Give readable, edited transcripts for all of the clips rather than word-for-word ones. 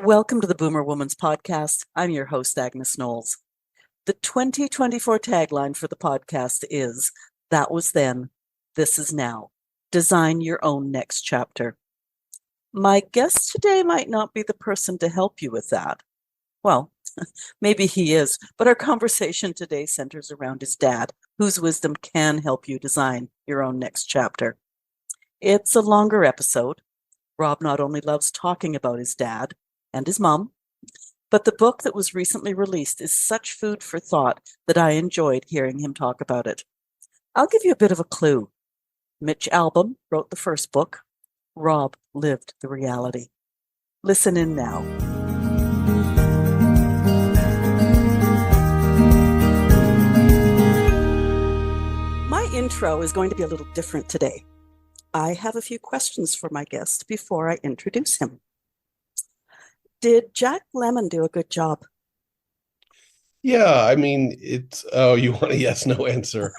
Welcome to the Boomer Woman's Podcast. I'm your host, Agnes Knowles. The 2024 tagline for the podcast is, "That was then, this is now. Design your own next chapter." My guest today might not be the person to help you with that. Well, maybe he is, but our conversation today centers around his dad, whose wisdom can help you design your own next chapter. It's a longer episode. Rob not only loves talking about his dad and his mom, but the book that was recently released is such food for thought that I enjoyed hearing him talk about it. I'll give you a bit of a clue. Mitch Albom wrote the first book. Rob lived the reality. Listen in now. My intro is going to be a little different today. I have a few questions for my guest before I introduce him. Did Jack Lemmon do a good job? Yeah, I mean, you want a yes, no answer.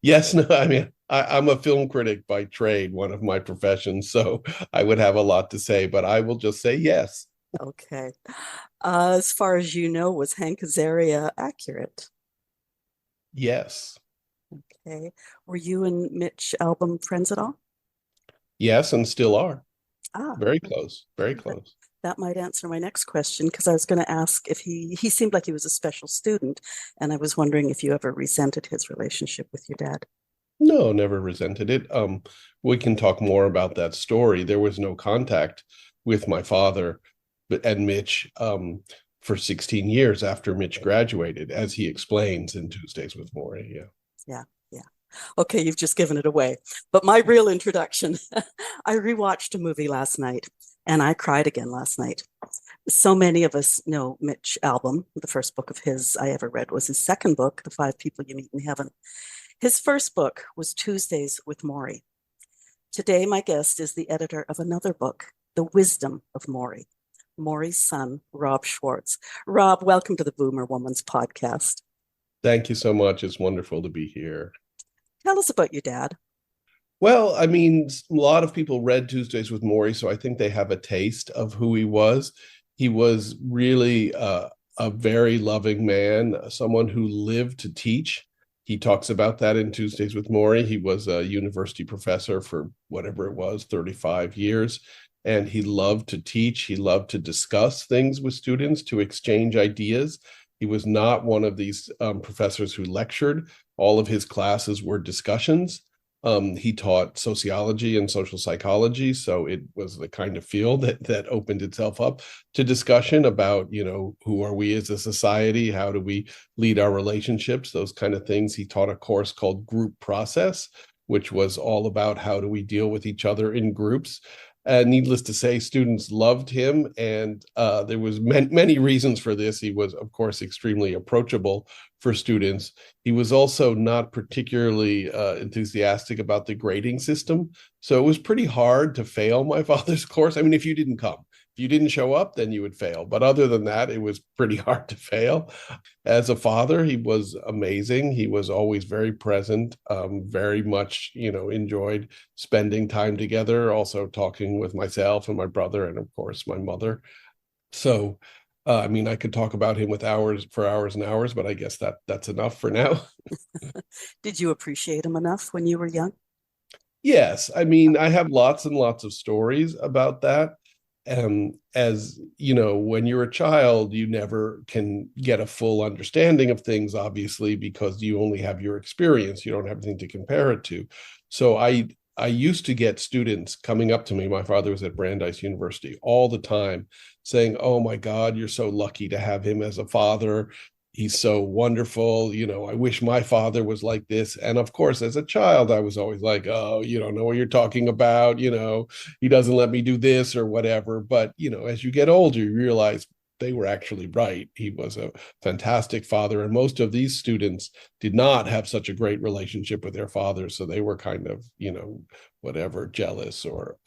Yes, no, I mean, I'm a film critic by trade, one of my professions, so I would have a lot to say, but I will just say yes. Okay. As far as you know, was Hank Azaria accurate? Yes. Okay. Were you and Mitch Albom friends at all? Yes, and still are. Ah, Very close, very close. that might answer my next question because I was going to ask if he seemed like he was a special student, and I was wondering if you ever resented his relationship with your dad. No, never resented it. We can talk more about that story. There was no contact with my father and Mitch for 16 years after Mitch graduated, as he explains in Tuesdays with Morrie. Yeah. Yeah, yeah. Okay, you've just given it away. But my real introduction, I rewatched a movie last night and I cried again last night. So many of us know Mitch Albom. The first book of his I ever read was his second book, The Five People You Meet in Heaven. His first book was Tuesdays with Morrie. Today, my guest is the editor of another book, The Wisdom of Morrie. Morrie's son, Rob Schwartz. Rob, welcome to the Boomer Woman's Podcast. Thank you so much. It's wonderful to be here. Tell us about your dad. Well, I mean, a lot of people read Tuesdays with Morrie, so I think they have a taste of who he was. He was really a very loving man, someone who lived to teach. He talks about that in Tuesdays with Morrie. He was a university professor for whatever it was, 35 years. And he loved to teach. He loved to discuss things with students, to exchange ideas. He was not one of these professors who lectured. All of his classes were discussions. He taught sociology and social psychology, so it was the kind of field that opened itself up to discussion about, who are we as a society? How do we lead our relationships? Those kind of things. He taught a course called Group Process, which was all about how do we deal with each other in groups. Needless to say, students loved him, and there was many reasons for this. He was, of course, extremely approachable for students. He was also not particularly enthusiastic about the grading system, so it was pretty hard to fail my father's course. I mean, if you didn't come, if you didn't show up, then you would fail. But other than that, it was pretty hard to fail. As a father, he was amazing. He was always very present, very much, enjoyed spending time together, also talking with myself and my brother, and of course, my mother. So, I mean, I could talk about him for hours and hours, but I guess that's enough for now. Did you appreciate him enough when you were young? Yes, I mean, I have lots and lots of stories about that. As you know, when you're a child, you never can get a full understanding of things, obviously, because you only have your experience. You don't have anything to compare it to. So I used to get students coming up to me. My father was at Brandeis University all the time saying, "Oh my God, you're so lucky to have him as a father. He's so wonderful. I wish my father was like this." And of course, as a child, I was always like, "Oh, you don't know what you're talking about. He doesn't let me do this or whatever." But, as you get older, you realize they were actually right. He was a fantastic father. And most of these students did not have such a great relationship with their fathers. So they were kind of, whatever, jealous or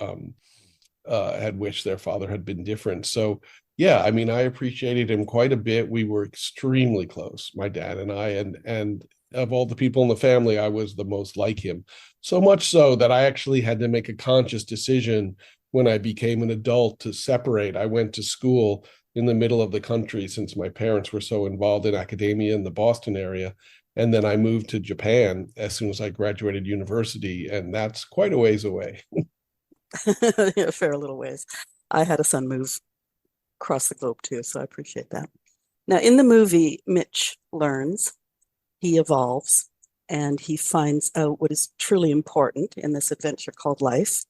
had wished their father had been different. So yeah, I mean, I appreciated him quite a bit. We were extremely close, my dad and I, and of all the people in the family, I was the most like him. So much so that I actually had to make a conscious decision when I became an adult to separate. I went to school in the middle of the country since my parents were so involved in academia in the Boston area. And then I moved to Japan as soon as I graduated university, and that's quite a ways away. Yeah, fair little ways. I had a son move across the globe too, so I appreciate that. Now, in the movie, Mitch learns, he evolves, and he finds out what is truly important in this adventure called life.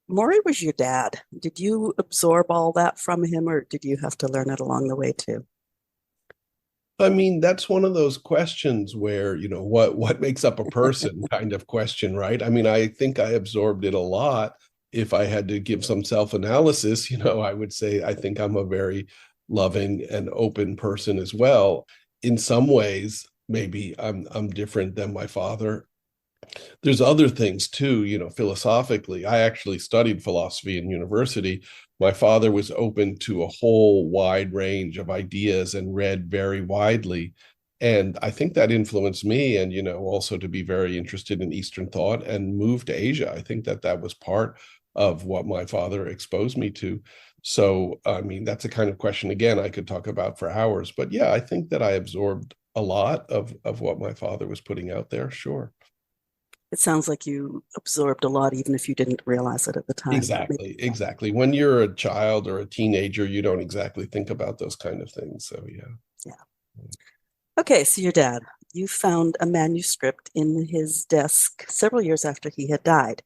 Morrie was your dad. Did you absorb all that from him, or did you have to learn it along the way too? I mean, that's one of those questions where, what makes up a person kind of question, right? I mean, I think I absorbed it a lot. If I had to give some self-analysis, I would say I think I'm a very loving and open person as well. In some ways, maybe I'm different than my father. There's other things too, philosophically. I actually studied philosophy in university. My father was open to a whole wide range of ideas and read very widely. And I think that influenced me, and, also to be very interested in Eastern thought and move to Asia. I think that was part of what my father exposed me to. So, I mean, that's a kind of question, again, I could talk about for hours. But yeah, I think that I absorbed a lot of what my father was putting out there. Sure. It sounds like you absorbed a lot, even if you didn't realize it at the time. Exactly. When you're a child or a teenager, you don't exactly think about those kind of things. So, yeah. Yeah. Okay, so your dad, you found a manuscript in his desk several years after he had died.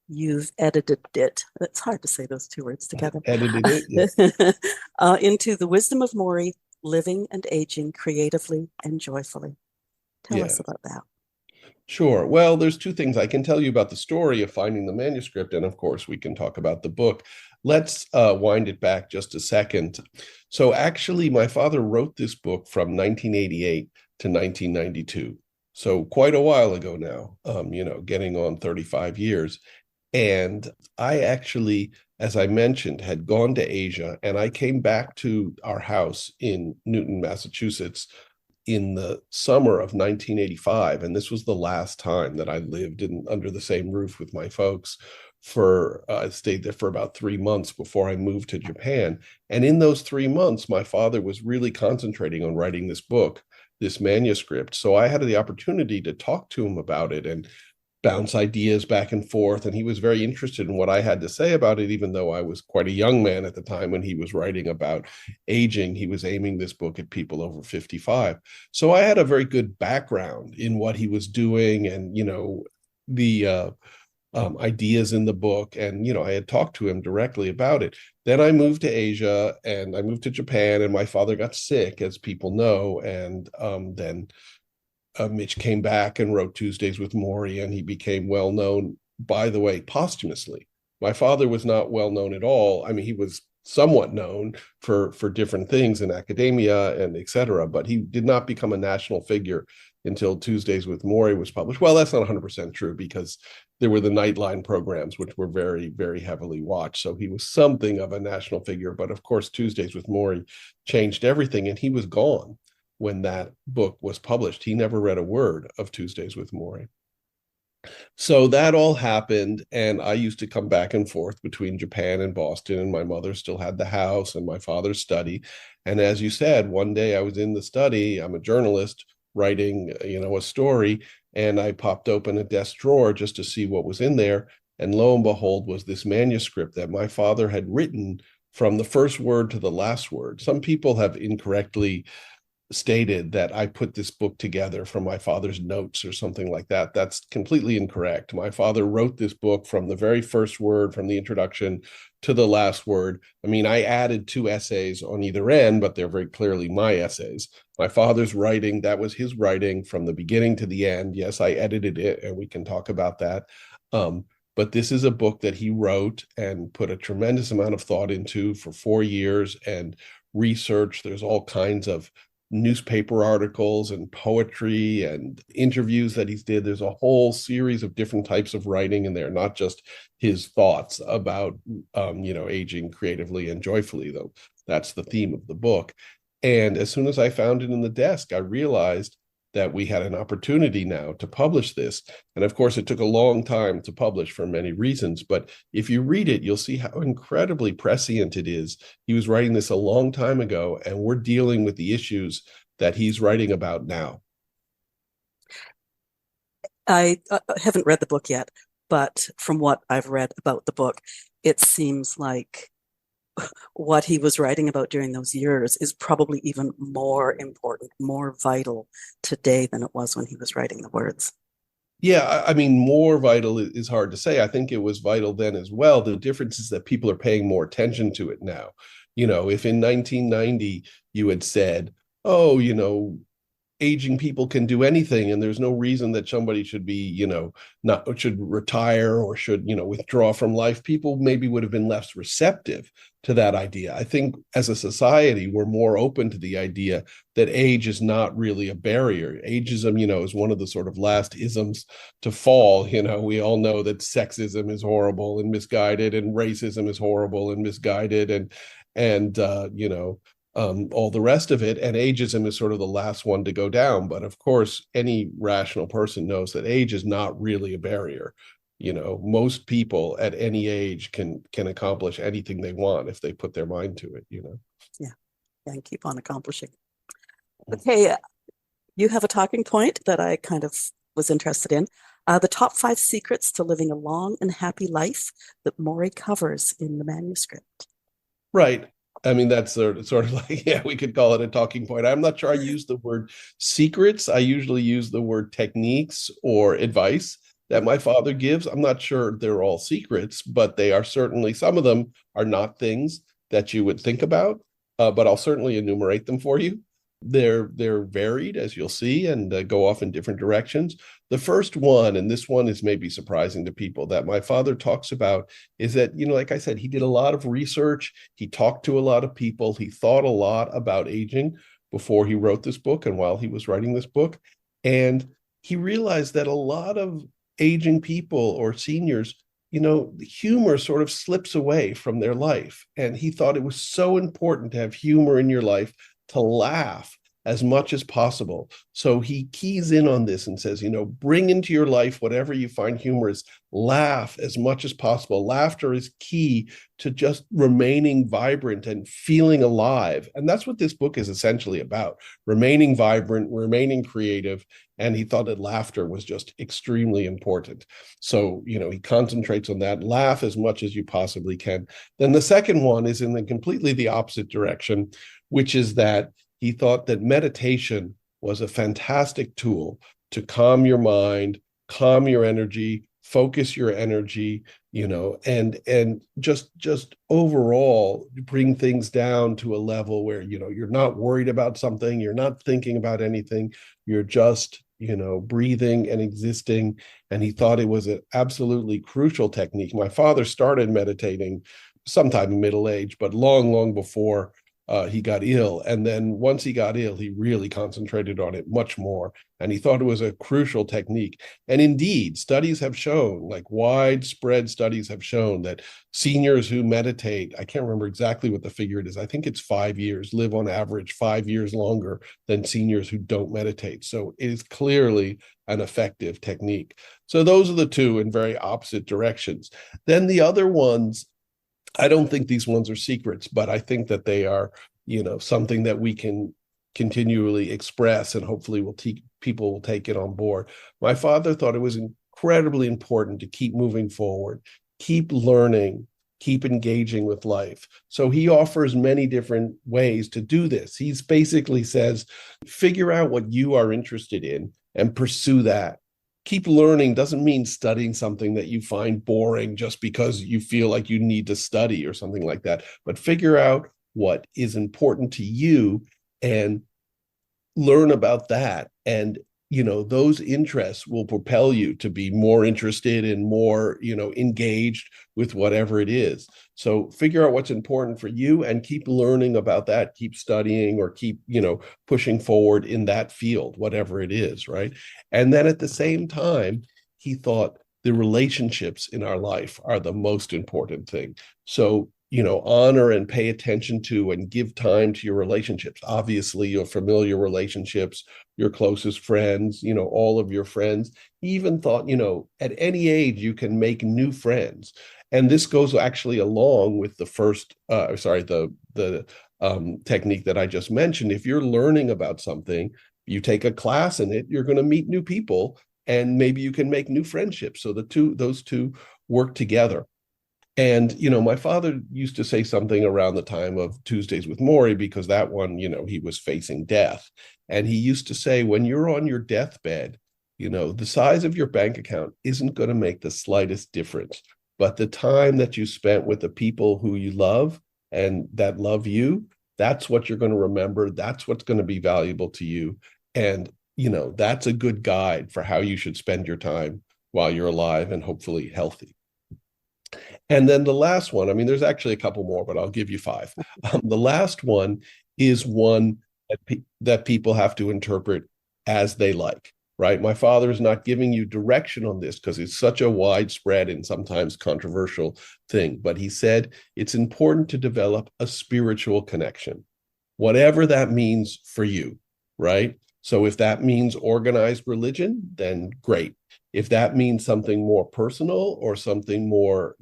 You've edited it. It's hard to say those two words together. Edited it, yeah. Into The Wisdom of Morrie, Living and Aging Creatively and Joyfully. Tell us about that. Sure. Well, there's two things I can tell you about the story of finding the manuscript, and of course, we can talk about the book. Let's wind it back just a second. So, actually, my father wrote this book from 1988 to 1992. So, quite a while ago now, getting on 35 years. And I actually, as I mentioned, had gone to Asia, and I came back to our house in Newton, Massachusetts in the summer of 1985. And this was the last time that I lived under the same roof with my folks. I stayed there for about 3 months before I moved to Japan. And in those 3 months, my father was really concentrating on writing this book, this manuscript. So I had the opportunity to talk to him about it and bounce ideas back and forth. And he was very interested in what I had to say about it, even though I was quite a young man at the time when he was writing about aging. He was aiming this book at people over 55. So I had a very good background in what he was doing and, the ideas in the book. And, I had talked to him directly about it. Then I moved to Asia and I moved to Japan, and my father got sick, as people know. And then Mitch came back and wrote Tuesdays with Morrie, and he became well known, by the way, posthumously. My father was not well known at all. I mean, he was somewhat known for different things in academia and et cetera, but he did not become a national figure until Tuesdays with Morrie was published. Well, that's not 100% true, because there were the Nightline programs, which were very, very heavily watched. So he was something of a national figure. But of course, Tuesdays with Morrie changed everything, and he was gone when that book was published. He never read a word of Tuesdays with Morrie. So that all happened, and I used to come back and forth between Japan and Boston, and my mother still had the house and my father's study. And as you said, one day I was in the study, I'm a journalist writing, a story, and I popped open a desk drawer just to see what was in there. And lo and behold, was this manuscript that my father had written from the first word to the last word. Some people have incorrectly stated that I put this book together from my father's notes or something like that. That's completely incorrect. My father wrote this book from the very first word, from the introduction to the last word. I mean, I added 2 essays on either end, but they're very clearly my essays. My father's writing, that was his writing from the beginning to the end. Yes, I edited it, and we can talk about that. But this is a book that he wrote and put a tremendous amount of thought into for 4 years, and research. There's all kinds of newspaper articles and poetry and interviews that he's did. There's a whole series of different types of writing in there, not just his thoughts about, aging creatively and joyfully, though that's the theme of the book. And as soon as I found it in the desk, I realized that we had an opportunity now to publish this. And of course, it took a long time to publish for many reasons. But if you read it, you'll see how incredibly prescient it is. He was writing this a long time ago, and we're dealing with the issues that he's writing about now. I haven't read the book yet, but from what I've read about the book, it seems like what he was writing about during those years is probably even more important, more vital today than it was when he was writing the words. Yeah, I mean, more vital is hard to say. I think it was vital then as well. The difference is that people are paying more attention to it now. If in 1990 you had said, oh, aging people can do anything and there's no reason that somebody should be not should retire or should withdraw from life, people maybe would have been less receptive to that idea. I think as a society we're more open to the idea that age is not really a barrier. Ageism is one of the sort of last isms to fall. We all know that sexism is horrible and misguided, and racism is horrible and misguided, and all the rest of it. And ageism is sort of the last one to go down. But of course, any rational person knows that age is not really a barrier. Most people at any age can accomplish anything they want if they put their mind to it. Yeah, and keep on accomplishing. Okay, you have a talking point that I kind of was interested in. The top 5 secrets to living a long and happy life that Morrie covers in the manuscript. Right. I mean, that's sort of like, yeah, we could call it a talking point. I'm not sure I use the word secrets. I usually use the word techniques or advice that my father gives. I'm not sure they're all secrets, but they are certainly, some of them are not things that you would think about, but I'll certainly enumerate them for you. They're varied, as you'll see, and go off in different directions. The first one, and this one is maybe surprising to people, that my father talks about is that, like I said, he did a lot of research. He talked to a lot of people. He thought a lot about aging before he wrote this book and while he was writing this book. And he realized that a lot of aging people or seniors, humor sort of slips away from their life. And he thought it was so important to have humor in your life, to laugh as much as possible. So he keys in on this and says, bring into your life whatever you find humorous, laugh as much as possible. Laughter is key to just remaining vibrant and feeling alive. And that's what this book is essentially about: remaining vibrant, remaining creative. And he thought that laughter was just extremely important. So, he concentrates on that. Laugh as much as you possibly can. Then the second one is in completely the opposite direction, which is that he thought that meditation was a fantastic tool to calm your mind, calm your energy, focus your energy, and just overall bring things down to a level where, you're not worried about something, you're not thinking about anything, you're just, breathing and existing. And he thought it was an absolutely crucial technique. My father started meditating sometime in middle age, but long, long before he got ill. And then once he got ill, he really concentrated on it much more. And he thought it was a crucial technique. And indeed, studies have shown, like widespread studies have shown, that seniors who meditate, I can't remember exactly what the figure it is, I think it's 5 years, live on average 5 years longer than seniors who don't meditate. So it is clearly an effective technique. So those are the two in very opposite directions. Then the other ones, I don't think these ones are secrets, but I think that they are, something that we can continually express, and hopefully people will take it on board. My father thought it was incredibly important to keep moving forward, keep learning, keep engaging with life. So he offers many different ways to do this. He basically says, figure out what you are interested in and pursue that. Keep learning doesn't mean studying something that you find boring just because you feel like you need to study or something like that, but figure out what is important to you and learn about that. And those interests will propel you to be more interested and more, engaged with whatever it is. So figure out what's important for you and keep learning about that, keep studying, or keep, pushing forward in that field, whatever it is, right? And then at the same time, he thought the relationships in our life are the most important thing. So, honor and pay attention to and give time to your relationships. Obviously, your familiar relationships, your closest friends, all of your friends. He even thought, at any age, you can make new friends. And this goes actually along with the first, the technique that I just mentioned. If you're learning about something, you take a class in it, you're going to meet new people, and maybe you can make new friendships. So those two work together. And, my father used to say something around the time of Tuesdays with Morrie, because that one, he was facing death. And he used to say, when you're on your deathbed, the size of your bank account isn't going to make the slightest difference. But the time that you spent with the people who you love and that love you, that's what you're going to remember. That's what's going to be valuable to you. And, that's a good guide for how you should spend your time while you're alive and hopefully healthy. And then the last one, there's actually a couple more, but I'll give you five. The last one is one that people have to interpret as they like, right? My father is not giving you direction on this because it's such a widespread and sometimes controversial thing. But he said it's important to develop a spiritual connection, whatever that means for you, right? So if that means organized religion, then great. If that means something more personal or something more,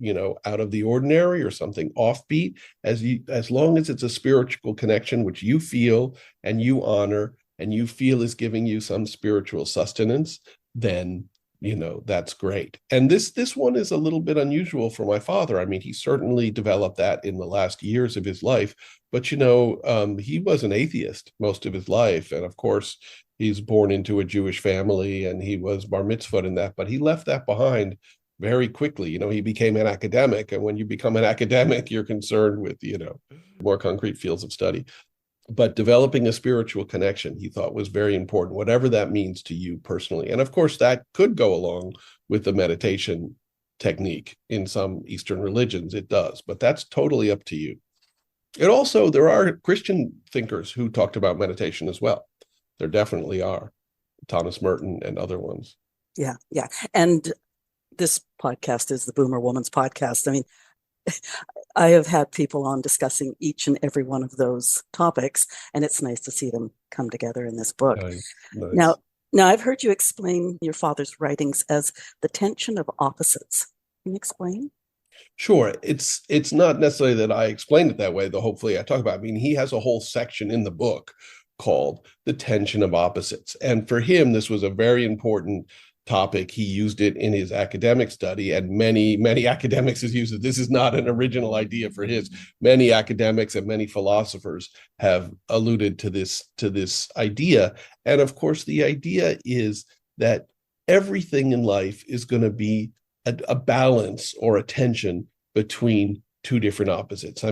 out of the ordinary or something offbeat, as long as it's a spiritual connection which you feel and you honor and you feel is giving you some spiritual sustenance, then that's great. And this one is a little bit unusual for my father. He certainly developed that in the last years of his life, but he was an atheist most of his life, and of course he's born into a Jewish family and he was bar mitzvahed in that, but he left that behind very quickly. He became an academic, and when you become an academic, you're concerned with more concrete fields of study. But developing a spiritual connection, he thought, was very important, whatever that means to you personally. And of course, that could go along with the meditation technique in some Eastern religions. It does, but that's totally up to you. And also, there are Christian thinkers who talked about meditation as well. There definitely are. Thomas Merton and other ones. Yeah. And this podcast is the Boomer Woman's podcast. I have had people on discussing each and every one of those topics, and it's nice to see them come together in this book. Nice. Now, I've heard you explain your father's writings as the tension of opposites. Can you explain? Sure. It's not necessarily that I explained it that way, though hopefully I talk about it. He has a whole section in the book called The Tension of Opposites. And for him, this was a very important topic. He used it in his academic study, and many academics have used it. This is not an original idea for his. Many academics and many philosophers have alluded to this idea. And of course, the idea is that everything in life is going to be a balance or a tension between two different opposites.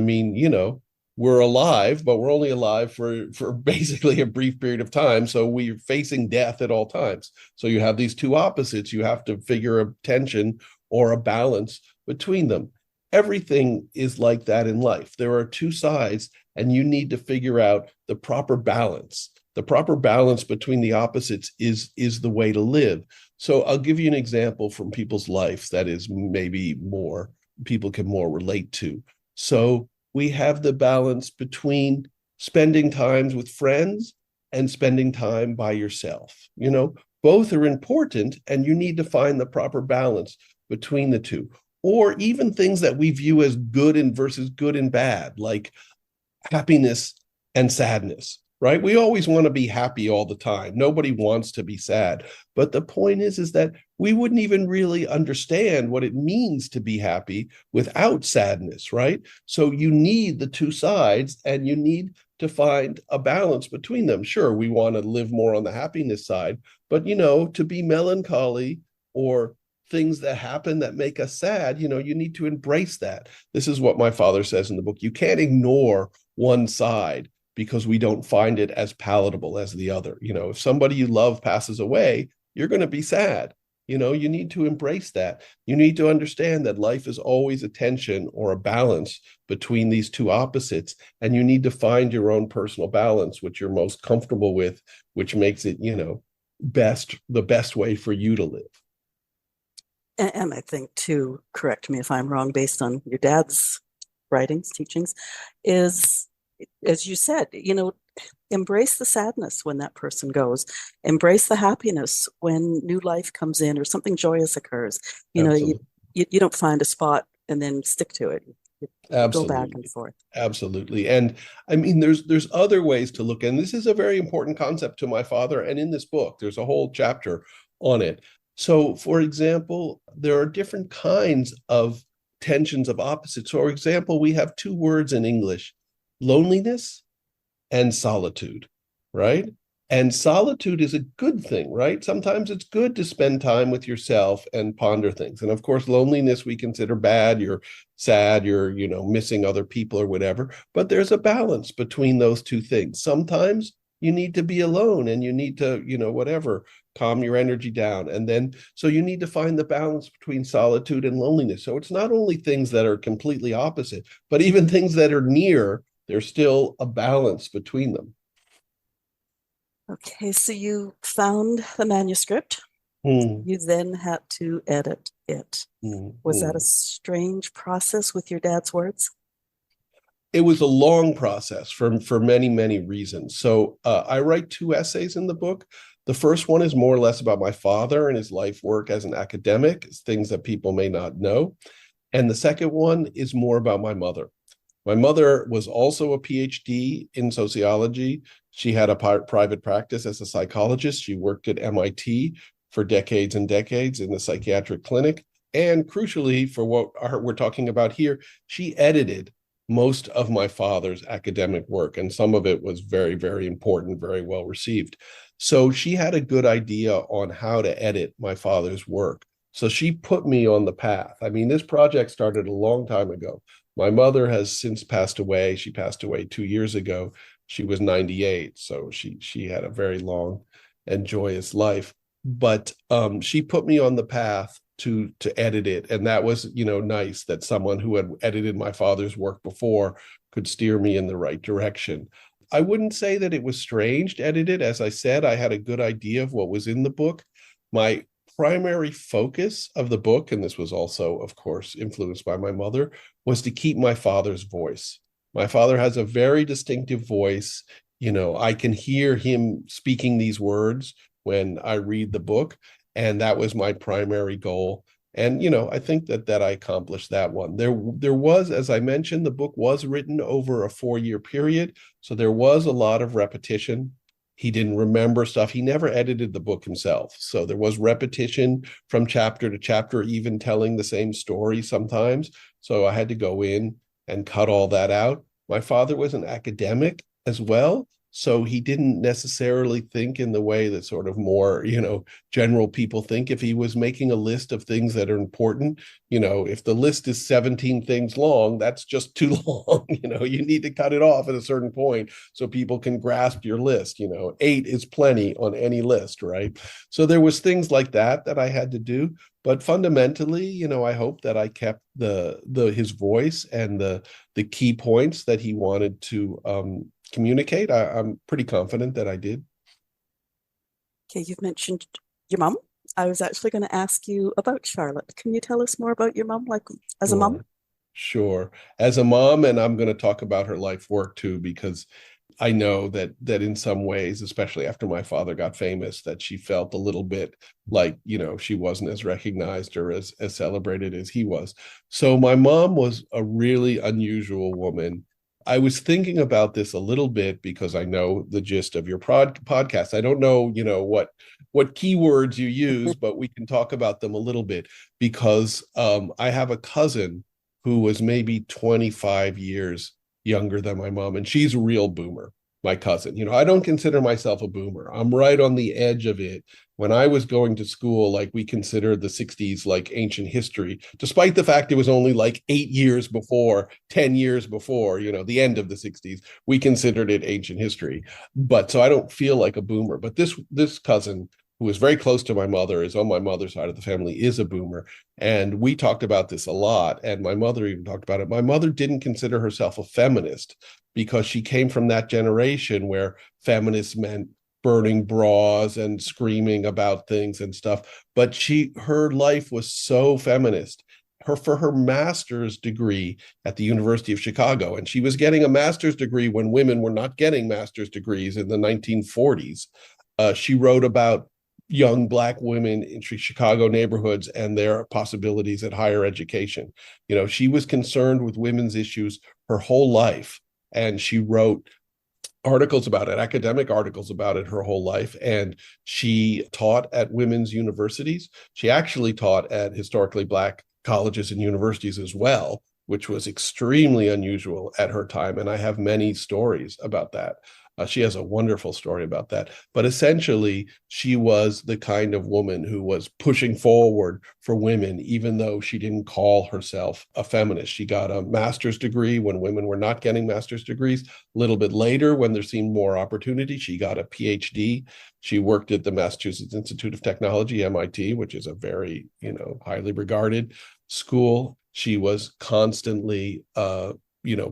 We're alive, but we're only alive for basically a brief period of time. So we're facing death at all times. So you have these two opposites. You have to figure a tension or a balance between them. Everything is like that in life. There are two sides, and you need to figure out the proper balance. The proper balance between the opposites is the way to live. So I'll give you an example from people's lives that is maybe more people can more relate to. So we have the balance between spending times with friends and spending time by yourself. Both are important, and you need to find the proper balance between the two. Or even things that we view as good and versus good and bad, like happiness and sadness, right? We always want to be happy all the time. Nobody wants to be sad. But the point is that we wouldn't even really understand what it means to be happy without sadness, right? So you need the two sides, and you need to find a balance between them. Sure, we want to live more on the happiness side, but to be melancholy or things that happen that make us sad, you need to embrace that. This is what my father says in the book. You can't ignore one side because we don't find it as palatable as the other. If somebody you love passes away, you're going to be sad. You need to embrace that. You need to understand that life is always a tension or a balance between these two opposites, and you need to find your own personal balance, which you're most comfortable with, which makes it, the best way for you to live. And I think, too, correct me if I'm wrong, based on your dad's writings, teachings, is, as you said, embrace the sadness when that person goes, embrace the happiness when new life comes in or something joyous occurs. Absolutely. You don't find a spot and then stick to it. You go back Absolutely. and forth. Absolutely. And I mean, there's other ways to look, and this is a very important concept to my father. And in this book, there's a whole chapter on it. So, for example, there are different kinds of tensions of opposites. For example, we have two words in English: loneliness and solitude, right? And solitude is a good thing, right? Sometimes it's good to spend time with yourself and ponder things. And of course, loneliness we consider bad. You're sad, you're, missing other people or whatever. But there's a balance between those two things. Sometimes you need to be alone and you need to, whatever, calm your energy down. And then, so you need to find the balance between solitude and loneliness. So it's not only things that are completely opposite, but even things that are near, there's still a balance between them. Okay, so you found the manuscript. You then had to edit it. Was that a strange process with your dad's words? It was a long process for many, many reasons. So I write two essays in the book. The first one is more or less about my father and his life work as an academic, things that people may not know. And the second one is more about my mother. My mother was also a PhD in sociology. She had a private practice as a psychologist. She worked at MIT for decades and decades in the psychiatric clinic. And crucially, for what we're talking about here, she edited most of my father's academic work. And some of it was very, very important, very well received. So she had a good idea on how to edit my father's work. So she put me on the path. I mean, this project started a long time ago. My mother has since passed away. She passed away 2 years ago. She was 98, so she had a very long and joyous life. But she put me on the path to edit it, and that was nice that someone who had edited my father's work before could steer me in the right direction. I wouldn't say that it was strange to edit it. As I said, I had a good idea of what was in the book. My primary focus of the book, and this was also, of course, influenced by my mother, was to keep my father's voice. My father has a very distinctive voice. I can hear him speaking these words when I read the book, and that was my primary goal. And I think that I accomplished that one. There was, as I mentioned, the book was written over a 4-year period, so there was a lot of repetition. He didn't remember stuff. He never edited the book himself. So there was repetition from chapter to chapter, even telling the same story sometimes. So I had to go in and cut all that out. My father was an academic as well. So he didn't necessarily think in the way that sort of more, general people think. If he was making a list of things that are important, if the list is 17 things long, that's just too long. You need to cut it off at a certain point so people can grasp your list. 8 is plenty on any list, right? So there was things like that I had to do. But fundamentally, I hope that I kept his voice and the key points that he wanted to communicate. I'm pretty confident that I did. Okay, you've mentioned your mom. I was actually going to ask you about Charlotte. Can you tell us more about your mom, like as a mom? Sure. As a mom, and I'm going to talk about her life work too, because I know that in some ways, especially after my father got famous, that she felt a little bit like, she wasn't as recognized or as celebrated as he was. So my mom was a really unusual woman. I was thinking about this a little bit because I know the gist of your podcast. I don't know, what keywords you use, but we can talk about them a little bit because I have a cousin who was maybe 25 years younger than my mom, and she's a real boomer, my cousin. I don't consider myself a boomer. I'm right on the edge of it. When I was going to school, like we considered the 60s like ancient history, despite the fact it was only like 8 years before, 10 years before, the end of the 60s, we considered it ancient history. But so I don't feel like a boomer. But this cousin who is very close to my mother, is on my mother's side of the family, is a boomer. And we talked about this a lot. And my mother even talked about it. My mother didn't consider herself a feminist because she came from that generation where feminists meant burning bras and screaming about things and stuff. But her life was so feminist. for her master's degree at the University of Chicago. And she was getting a master's degree when women were not getting master's degrees in the 1940s. She wrote about young Black women in Chicago neighborhoods and their possibilities at higher education. You know, she was concerned with women's issues her whole life, and she wrote articles about it, academic articles about it her whole life. And she taught at women's universities. She actually taught at historically Black colleges and universities as well, which was extremely unusual at her time. And I have many stories about that. She has a wonderful story about that. But essentially, she was the kind of woman who was pushing forward for women, even though she didn't call herself a feminist. She got a master's degree when women were not getting master's degrees. A little bit later, when there seemed more opportunity, she got a PhD. She worked at the Massachusetts Institute of Technology, MIT, which is a very, highly regarded school. She was constantly,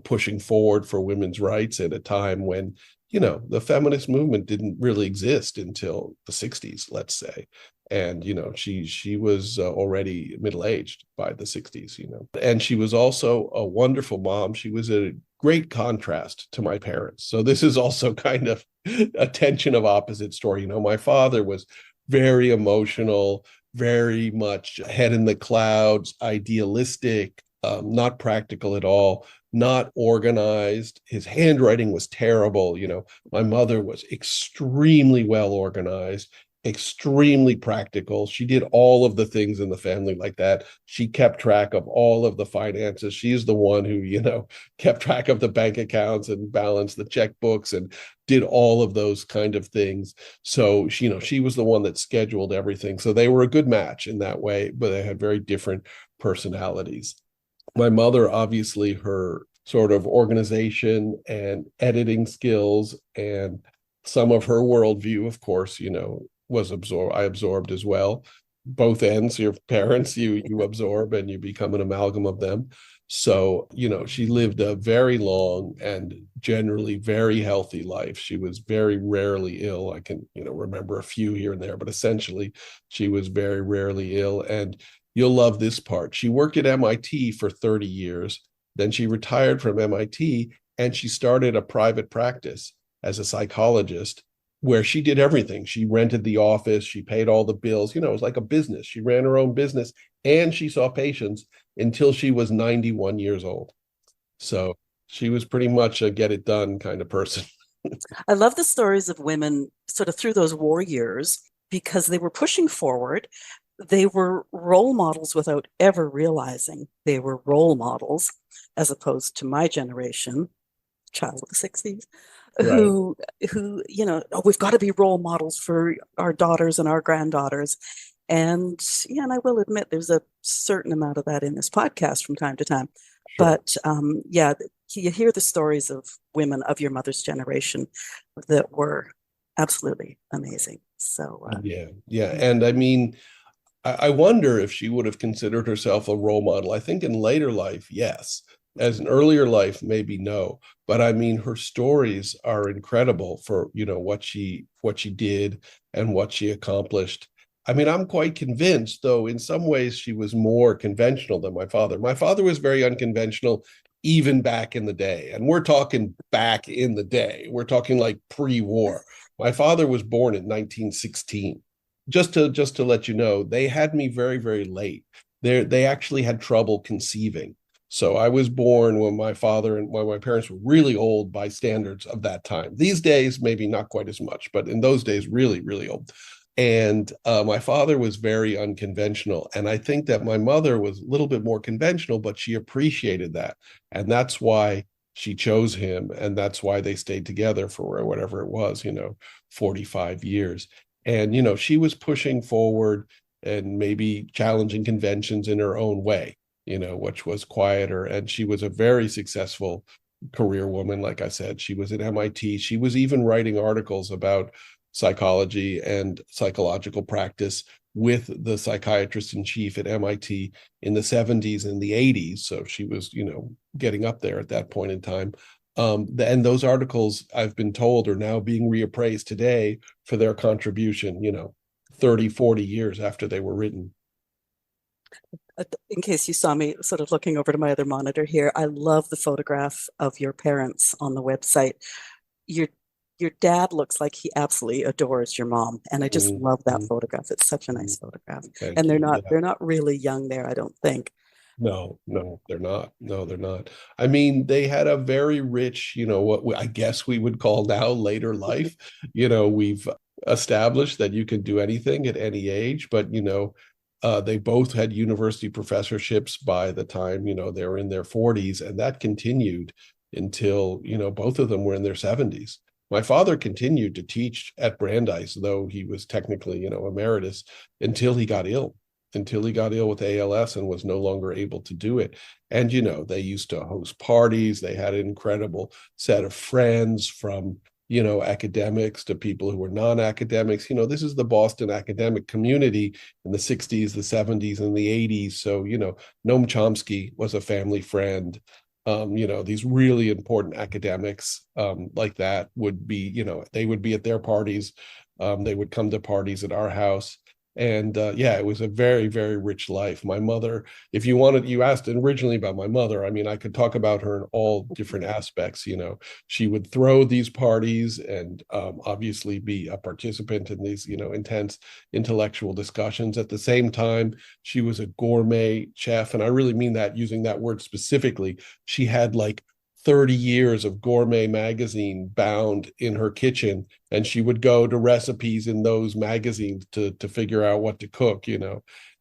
pushing forward for women's rights at a time when the feminist movement didn't really exist until the 60s, let's say. And, she was already middle-aged by the 60s, And she was also a wonderful mom. She was a great contrast to my parents. So this is also kind of a tension of opposite story. My father was very emotional, very much head in the clouds, idealistic, not practical at all, not organized. His handwriting was terrible. My mother was extremely well organized, extremely practical. She did all of the things in the family like that. She kept track of all of the finances. She's the one who, kept track of the bank accounts and balanced the checkbooks and did all of those kind of things. So, she was the one that scheduled everything. So they were a good match in that way, but they had very different personalities. My mother, obviously, her sort of organization and editing skills and some of her worldview, of course, I absorbed as well. Both ends, your parents, you absorb and you become an amalgam of them. So, she lived a very long and generally very healthy life. She was very rarely ill. I can, remember a few here and there, but essentially she was very rarely ill. And you'll love this part. She worked at MIT for 30 years. Then she retired from MIT and she started a private practice as a psychologist where she did everything. She rented the office, she paid all the bills. It was like a business. She ran her own business and she saw patients until she was 91 years old. So she was pretty much a get it done kind of person. I love the stories of women sort of through those war years because they were pushing forward. They were role models without ever realizing they were role models, as opposed to my generation, child of the 60s, Right. who, we've got to be role models for our daughters and our granddaughters. And and I will admit there's a certain amount of that in this podcast from time to time. Sure. But you hear the stories of women of your mother's generation that were absolutely amazing. So yeah. And I mean, I wonder if she would have considered herself a role model. I think in later life, yes. As an earlier life, maybe no. But I mean, her stories are incredible for, what she did and what she accomplished. I mean, I'm quite convinced, though, in some ways she was more conventional than my father. My father was very unconventional, even back in the day. And we're talking back in the day. We're talking like pre-war. My father was born in 1916. Just to let you know, they had me very, very late. They actually had trouble conceiving. So I was born when my parents were really old by standards of that time. These days, maybe not quite as much, but in those days, really, really old. And my father was very unconventional. And I think that my mother was a little bit more conventional, but she appreciated that. And that's why she chose him. And that's why they stayed together for whatever it was, 45 years. And, she was pushing forward and maybe challenging conventions in her own way, which was quieter. And she was a very successful career woman. Like I said, she was at MIT. She was even writing articles about psychology and psychological practice with the psychiatrist in chief at MIT in the 70s and the 80s. So she was, getting up there at that point in time. And those articles, I've been told, are now being reappraised today for their contribution, 30, 40 years after they were written. In case you saw me sort of looking over to my other monitor here, I love the photograph of your parents on the website. Your your dad looks like he absolutely adores your mom, and I just love that Mhm. photograph. It's such a nice photograph, and Thank they're you. not Yeah. they're not really young there, I don't think. No, no, they're not. No, they're not. I mean, they had a very rich, what I guess we would call now later life. We've established that you can do anything at any age, but they both had university professorships by the time, they were in their 40s, and that continued until, both of them were in their 70s. My father continued to teach at Brandeis, though he was technically, emeritus, until he got ill with ALS and was no longer able to do it. And, they used to host parties. They had an incredible set of friends from, academics to people who were non-academics. This is the Boston academic community in the 60s, the 70s, and the 80s. So, Noam Chomsky was a family friend. These really important academics like that would be, they would be at their parties. They would come to parties at our house. And yeah, it was a very, very rich life. My mother, if you asked originally about my mother. I mean, I could talk about her in all different aspects. She would throw these parties and obviously be a participant in these, intense intellectual discussions. At the same time, she was a gourmet chef. And I really mean that using that word specifically. She had like 30 years of gourmet magazine bound in her kitchen, and she would go to recipes in those magazines to figure out what to cook.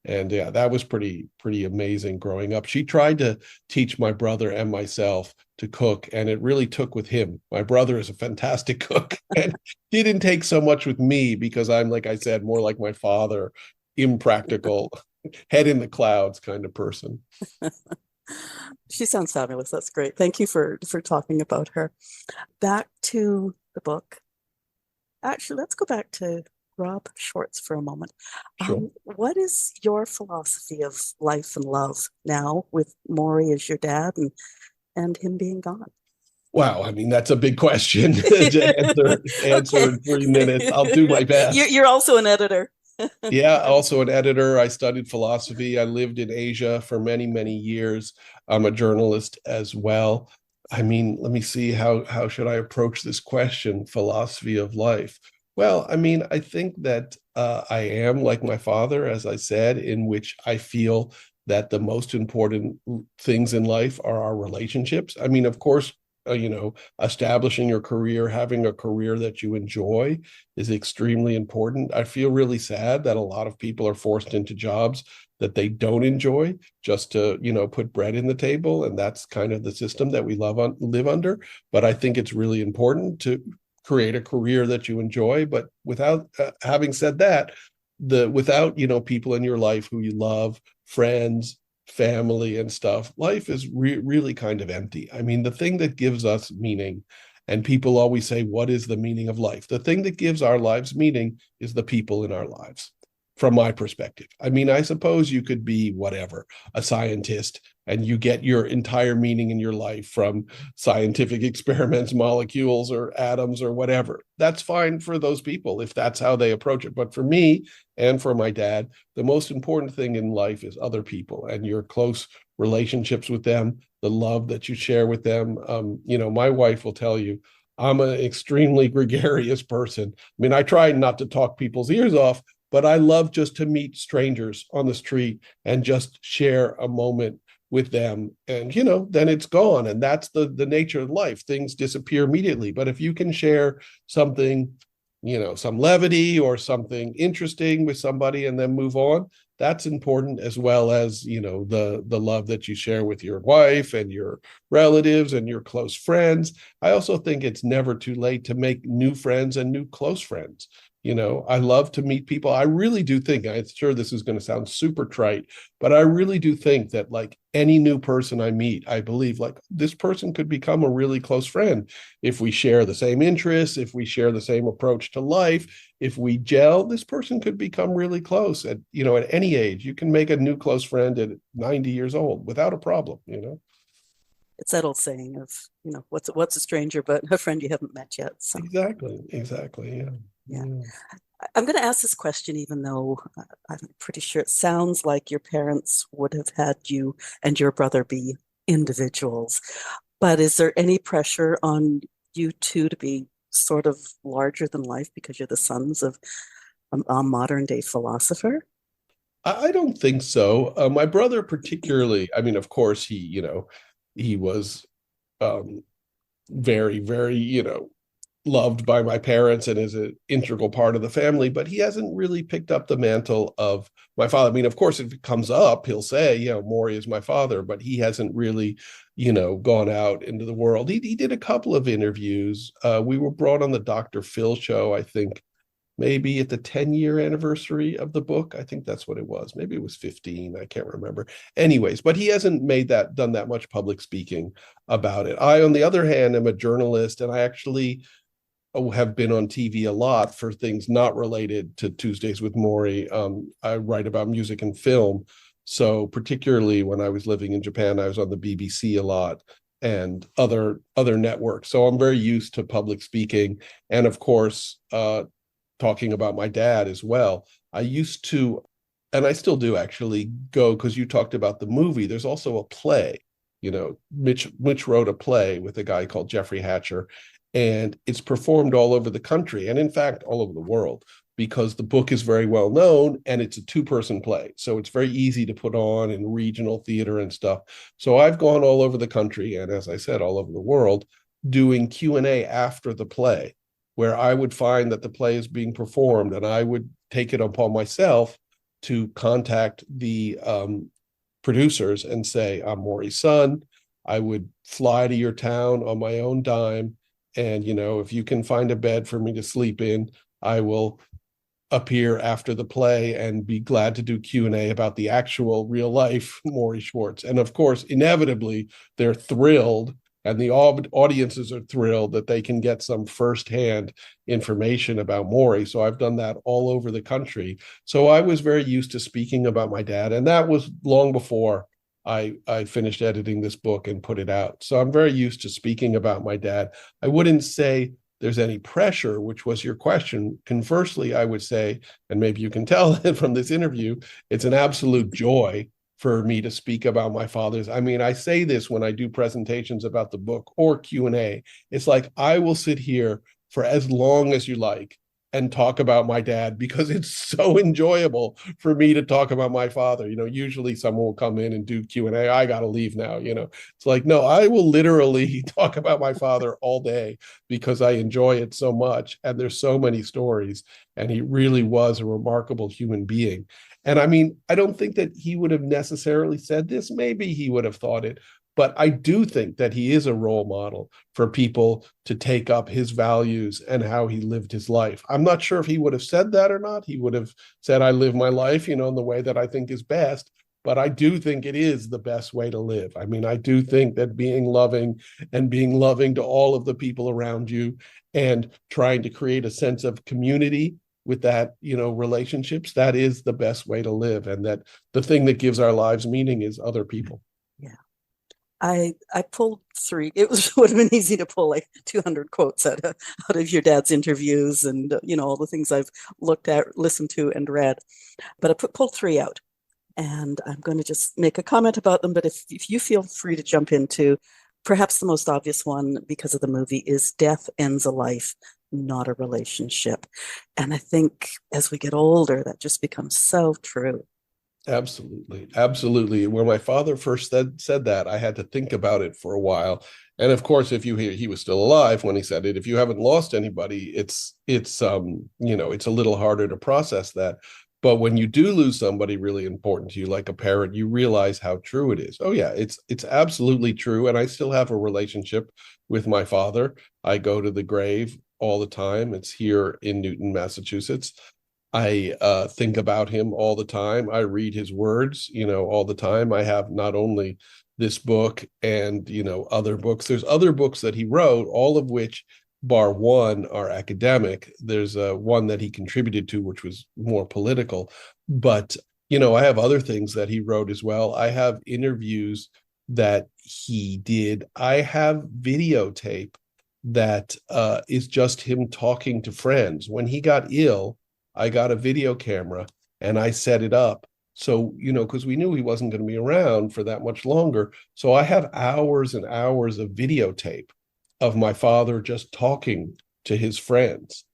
And yeah, that was pretty amazing growing up. She tried to teach my brother and myself to cook, and it really took with him. My brother is a fantastic cook, and he didn't take so much with me because I'm, like I said, more like my father, impractical, head in the clouds kind of person. She sounds fabulous. That's great. Thank you for talking about her. Back to the book. Actually, let's go back to Rob Schwartz for a moment. Sure. What is your philosophy of life and love now with Morrie as your dad and him being gone? Wow, I mean, that's a big question to answer Okay. in 3 minutes. I'll do my You're, best. you're also an editor. Yeah, also an editor. I studied philosophy. I lived in Asia for many, many years. I'm a journalist as well. I mean, let me see, how should I approach this question, philosophy of life? Well, I mean, I think that I am like my father, as I said, in which I feel that the most important things in life are our relationships. I mean, of course, establishing your career, having a career that you enjoy is extremely important. I feel really sad that a lot of people are forced into jobs that they don't enjoy just to, put bread in the table. And that's kind of the system that we live under. But I think it's really important to create a career that you enjoy. But without having said that, without, people in your life who you love, friends, family and stuff, life is really kind of empty. I mean, the thing that gives us meaning, and people always say, what is the meaning of life? The thing that gives our lives meaning is the people in our lives, from my perspective. I mean, I suppose you could be whatever, a scientist, and you get your entire meaning in your life from scientific experiments, molecules or atoms or whatever. That's fine for those people if that's how they approach it. But for me and for my dad, the most important thing in life is other people and your close relationships with them, the love that you share with them. My wife will tell you, I'm an extremely gregarious person. I mean, I try not to talk people's ears off, but I love just to meet strangers on the street and just share a moment with them. And, then it's gone. And that's the nature of life. Things disappear immediately. But if you can share something, some levity or something interesting with somebody and then move on, that's important, as well as, the love that you share with your wife and your relatives and your close friends. I also think it's never too late to make new friends and new close friends. I love to meet people. I really do think, I'm sure this is going to sound super trite, but I really do think that like any new person I meet, I believe like this person could become a really close friend if we share the same interests, if we share the same approach to life, if we gel, this person could become really close at any age. You can make a new close friend at 90 years old without a problem. It's that old saying of, what's a stranger but a friend you haven't met yet. So Exactly. Yeah. yeah. Yeah. I'm going to ask this question, even though I'm pretty sure it sounds like your parents would have had you and your brother be individuals. But is there any pressure on you two to be sort of larger than life because you're the sons of a modern day philosopher? I don't think so. My brother, particularly, I mean, of course, he was um, very, very, loved by my parents and is an integral part of the family, but he hasn't really picked up the mantle of my father. I mean, of course, if it comes up, he'll say, Morrie is my father, but he hasn't really, gone out into the world. He did a couple of interviews. We were brought on the Dr. Phil show, I think, maybe at the 10-year anniversary of the book. I think that's what it was. Maybe it was 15. I can't remember. Anyways, but he hasn't done that much public speaking about it. I, on the other hand, am a journalist, and I actually have been on TV a lot for things not related to Tuesdays with Morrie. I write about music and film. So particularly when I was living in Japan, I was on the BBC a lot and other networks. So I'm very used to public speaking. And of course, talking about my dad as well. I used to, and I still do actually, go, because you talked about the movie. There's also a play. Mitch wrote a play with a guy called Jeffrey Hatcher, and it's performed all over the country, and in fact, all over the world, because the book is very well known and it's a two-person play. So it's very easy to put on in regional theater and stuff. So I've gone all over the country, and as I said, all over the world, doing Q&A after the play, where I would find that the play is being performed, and I would take it upon myself to contact the producers and say, I'm Morrie's son. I would fly to your town on my own dime. And, if you can find a bed for me to sleep in, I will appear after the play and be glad to do Q&A about the actual real life Morrie Schwartz. And of course, inevitably, they're thrilled, and the audiences are thrilled that they can get some firsthand information about Morrie. So I've done that all over the country. So I was very used to speaking about my dad, and that was long before I finished editing this book and put it out. So I'm very used to speaking about my dad. I wouldn't say there's any pressure, which was your question. Conversely, I would say, and maybe you can tell from this interview, it's an absolute joy for me to speak about my father's. I mean, I say this when I do presentations about the book or Q&A. It's like, I will sit here for as long as you like and talk about my dad, because it's so enjoyable for me to talk about my father. Usually someone will come in and do Q&A. I got to leave now. It's like, no, I will literally talk about my father all day because I enjoy it so much. And there's so many stories, and he really was a remarkable human being. And I mean, I don't think that he would have necessarily said this. Maybe he would have thought it, but I do think that he is a role model for people to take up his values and how he lived his life. I'm not sure if he would have said that or not. He would have said, I live my life, in the way that I think is best. But I do think it is the best way to live. I mean, I do think that being loving to all of the people around you and trying to create a sense of community with that, relationships, that is the best way to live. And that the thing that gives our lives meaning is other people. Yeah. I pulled three. It would have been easy to pull like 200 quotes out of your dad's interviews and all the things I've looked at, listened to, and read. But I pulled three out, and I'm going to just make a comment about them. But if you feel free to jump into, perhaps the most obvious one because of the movie is death ends a life, not a relationship. And I think as we get older, that just becomes so true. Absolutely. Absolutely. When my father first said that, I had to think about it for a while. And of course, if you hear he was still alive when he said it, if you haven't lost anybody, it's it's a little harder to process that. But when you do lose somebody really important to you, like a parent, you realize how true it is. Oh yeah, it's absolutely true. And I still have a relationship with my father. I go to the grave all the time. It's here in Newton, Massachusetts. I think about him all the time. I read his words, all the time. I have not only this book and, other books. There's other books that he wrote, all of which, bar one, are academic. There's one that he contributed to, which was more political. But, I have other things that he wrote as well. I have interviews that he did. I have videotape that is just him talking to friends. When he got ill, I got a video camera and I set it up. So, because we knew he wasn't going to be around for that much longer. So I have hours and hours of videotape of my father just talking to his friends.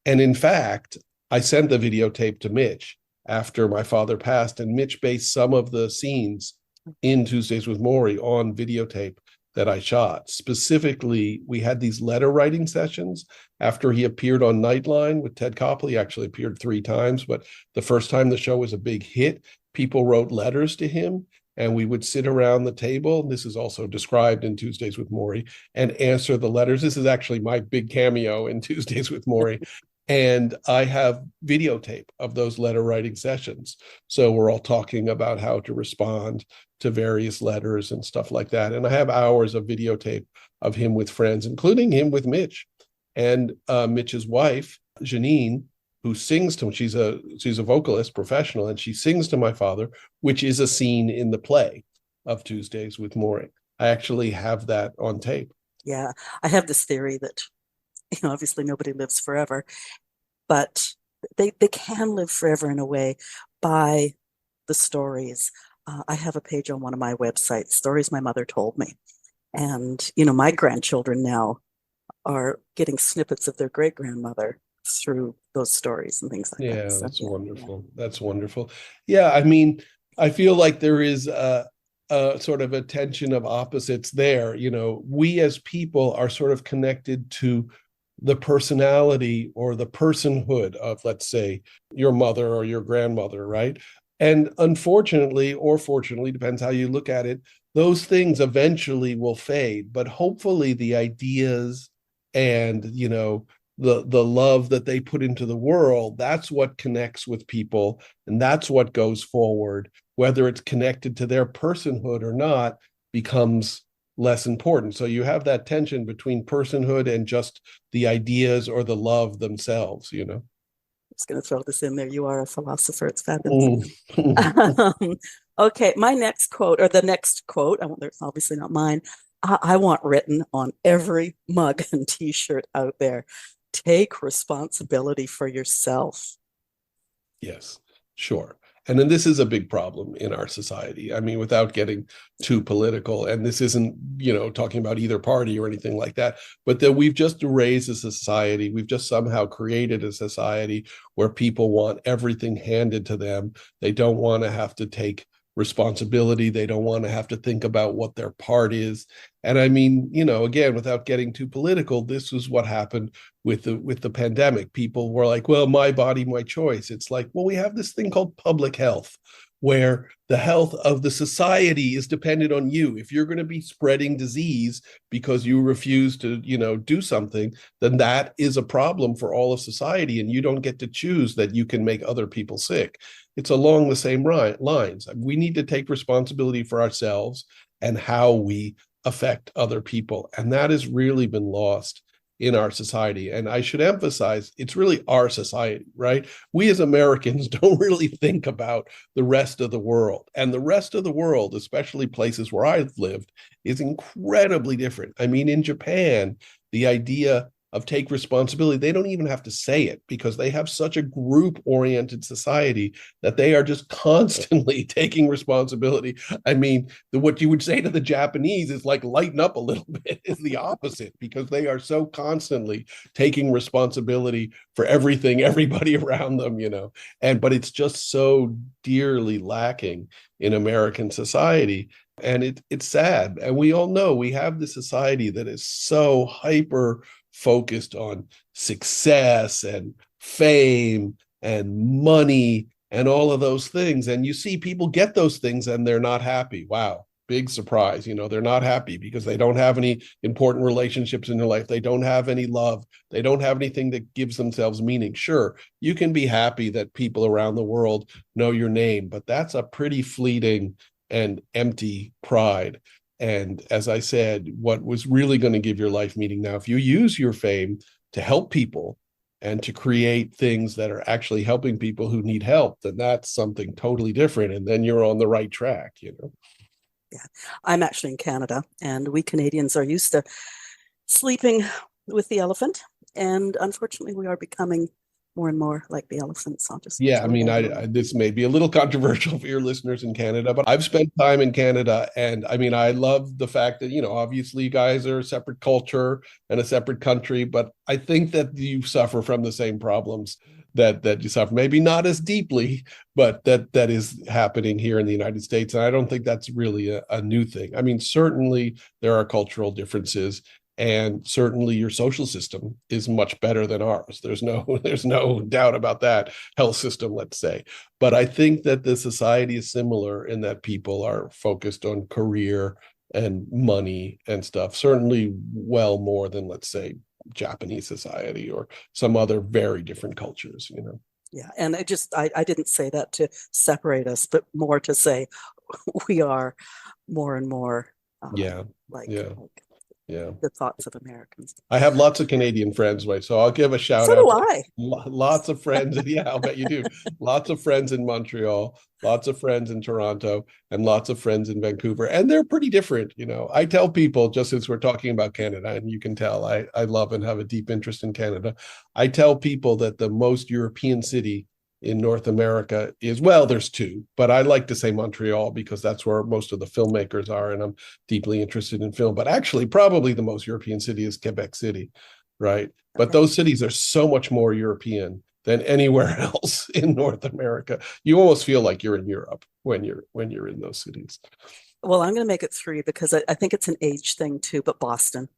And in fact, I sent the videotape to Mitch after my father passed, and Mitch based some of the scenes in Tuesdays with Morrie on videotape that I shot. Specifically, we had these letter writing sessions after he appeared on Nightline with Ted Koppel. He actually appeared 3 times, but the first time the show was a big hit, people wrote letters to him, and we would sit around the table. This is also described in Tuesdays with Morrie, and answer the letters. This is actually my big cameo in Tuesdays with Morrie. And I have videotape of those letter writing sessions. So we're all talking about how to respond to various letters and stuff like that. And I have hours of videotape of him with friends, including him with Mitch and Mitch's wife, Janine, who sings to him. She's a vocalist professional, and she sings to my father, which is a scene in the play of Tuesdays with Morrie. I actually have that on tape. Yeah, I have this theory that, obviously nobody lives forever, but they can live forever in a way by the stories. I have a page on one of my websites, Stories My Mother Told Me. And, my grandchildren now are getting snippets of their great-grandmother through those stories and things like that. Yeah, So, that's wonderful. That's wonderful. Yeah, I mean, I feel like there is a sort of a tension of opposites there. We as people are sort of connected to the personality or the personhood of, let's say, your mother or your grandmother, right? And unfortunately, or fortunately, depends how you look at it, those things eventually will fade. But hopefully the ideas and, the love that they put into the world, that's what connects with people, and that's what goes forward. Whether it's connected to their personhood or not becomes less important. So you have that tension between personhood and just the ideas or the love themselves. I'm just going to throw this in there. You are a philosopher. It's fabulous. Okay, my next quote, or the next quote, there's obviously not mine. I want written on every mug and t-shirt out there. Take responsibility for yourself. Yes, sure. And then this is a big problem in our society. I mean, without getting too political, and this isn't, talking about either party or anything like that, but that we've just raised a society. We've just somehow created a society where people want everything handed to them. They don't want to have to take responsibility. They don't want to have to think about what their part is. And I mean, again, without getting too political, this is what happened with the pandemic. People were like, well, my body, my choice. It's like, well, we have this thing called public health, where the health of the society is dependent on you. If you're going to be spreading disease because you refuse to, do something, then that is a problem for all of society, and you don't get to choose that you can make other people sick. It's along the same lines. We need to take responsibility for ourselves and how we affect other people. And that has really been lost in our society. And I should emphasize, it's really our society, right? We as Americans don't really think about the rest of the world. And the rest of the world, especially places where I've lived, is incredibly different. I mean, in Japan, the idea of take responsibility, they don't even have to say it, because they have such a group-oriented society that they are just constantly taking responsibility. I mean, what you would say to the Japanese is like, lighten up a little bit, is the opposite, because they are so constantly taking responsibility for everything, everybody around them, but it's just so dearly lacking in American society. And it's sad. And we all know we have this society that is so hyper focused on success and fame and money and all of those things. And you see people get those things and they're not happy. Wow, big surprise. They're not happy because they don't have any important relationships in their life. They don't have any love. They don't have anything that gives themselves meaning. Sure, you can be happy that people around the world know your name, but that's a pretty fleeting and empty pride. And as I said, what was really going to give your life meaning now, if you use your fame to help people and to create things that are actually helping people who need help, then that's something totally different. And then you're on the right track, Yeah, I'm actually in Canada, and we Canadians are used to sleeping with the elephant. And unfortunately, we are becoming more and more like the elephants. I'll just Yeah, I throw mean, that in. this may be a little controversial for your listeners in Canada, but I've spent time in Canada, and I mean, I love the fact that, obviously you guys are a separate culture and a separate country, but I think that you suffer from the same problems that you suffer, maybe not as deeply, but that is happening here in the United States. And I don't think that's really a new thing. I mean, certainly there are cultural differences, and certainly your social system is much better than ours. There's no doubt about that, health system, let's say. But I think that the society is similar in that people are focused on career and money and stuff, certainly well more than, let's say, Japanese society or some other very different cultures. Yeah, and I didn't say that to separate us, but more to say we are more and more Yeah, like yeah, yeah. the thoughts of Americans. I have lots of Canadian friends, right? So I'll give a shout So out do to I. lots of friends. Yeah, I'll bet you do. Lots of friends in Montreal, lots of friends in Toronto, and lots of friends in Vancouver. And they're pretty different. I tell people, just since we're talking about Canada, and you can tell I love and have a deep interest in Canada, I tell people that the most European city in North America is, well, there's two, but I like to say Montreal because that's where most of the filmmakers are, and I'm deeply interested in film. But actually, probably the most European city is Quebec City, right? But Okay. those cities are so much more European than anywhere else in North America. You almost feel like you're in Europe when you're in those cities. Well, I'm going to make it three because I think it's an age thing too, but Boston.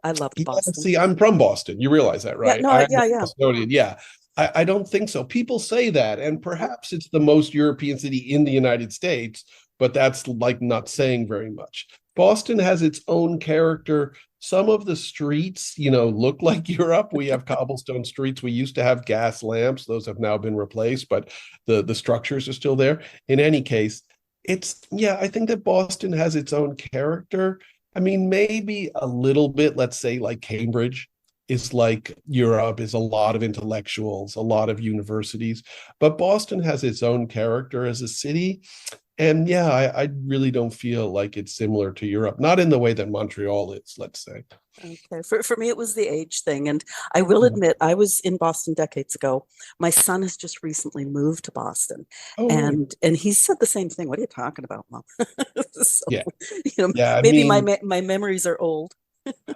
I loved Yeah, Boston. see, I'm from Boston. You realize that, Yeah, right? no, I'm a yeah. Bostonian. Yeah. I don't think so. People say that, and perhaps it's the most European city in the United States, but that's like not saying very much. Boston has its own character. Some of the streets, look like Europe. We have cobblestone streets. We used to have gas lamps. Those have now been replaced, but the structures are still there. In any case, yeah, I think that Boston has its own character. I mean, maybe a little bit, let's say, like Cambridge is like Europe, is a lot of intellectuals, a lot of universities, but Boston has its own character as a city. And yeah, I really don't feel like it's similar to Europe, not in the way that Montreal is, let's say. Okay. For me, it was the age thing. And I will admit, I was in Boston decades ago. My son has just recently moved to Boston. Oh, really? And he said the same thing. What are you talking about, Mom? So, Yeah. Yeah. I maybe mean, my memories are old.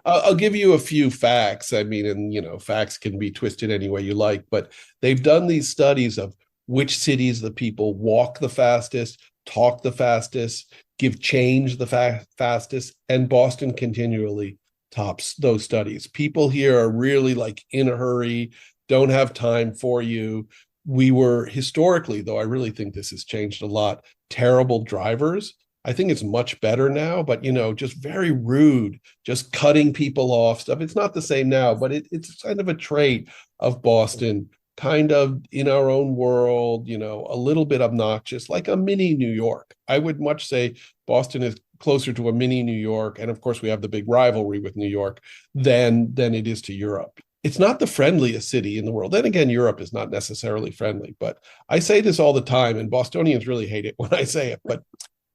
I'll give you a few facts. I mean, and facts can be twisted any way you like, but they've done these studies of which cities the people walk the fastest, talk the fastest, give change the fastest, and Boston continually tops those studies. People here are really like in a hurry, don't have time for you. We were historically, though I really think this has changed a lot, terrible drivers. I think it's much better now, but just very rude, just cutting people off stuff. It's not the same now, but it's kind of a trait of Boston, kind of in our own world, a little bit obnoxious, like a mini New York. I would much say Boston is closer to a mini New York, and of course we have the big rivalry with New York than it is to Europe. It's not the friendliest city in the world. Then again, Europe is not necessarily friendly, but I say this all the time, and Bostonians really hate it when I say it, but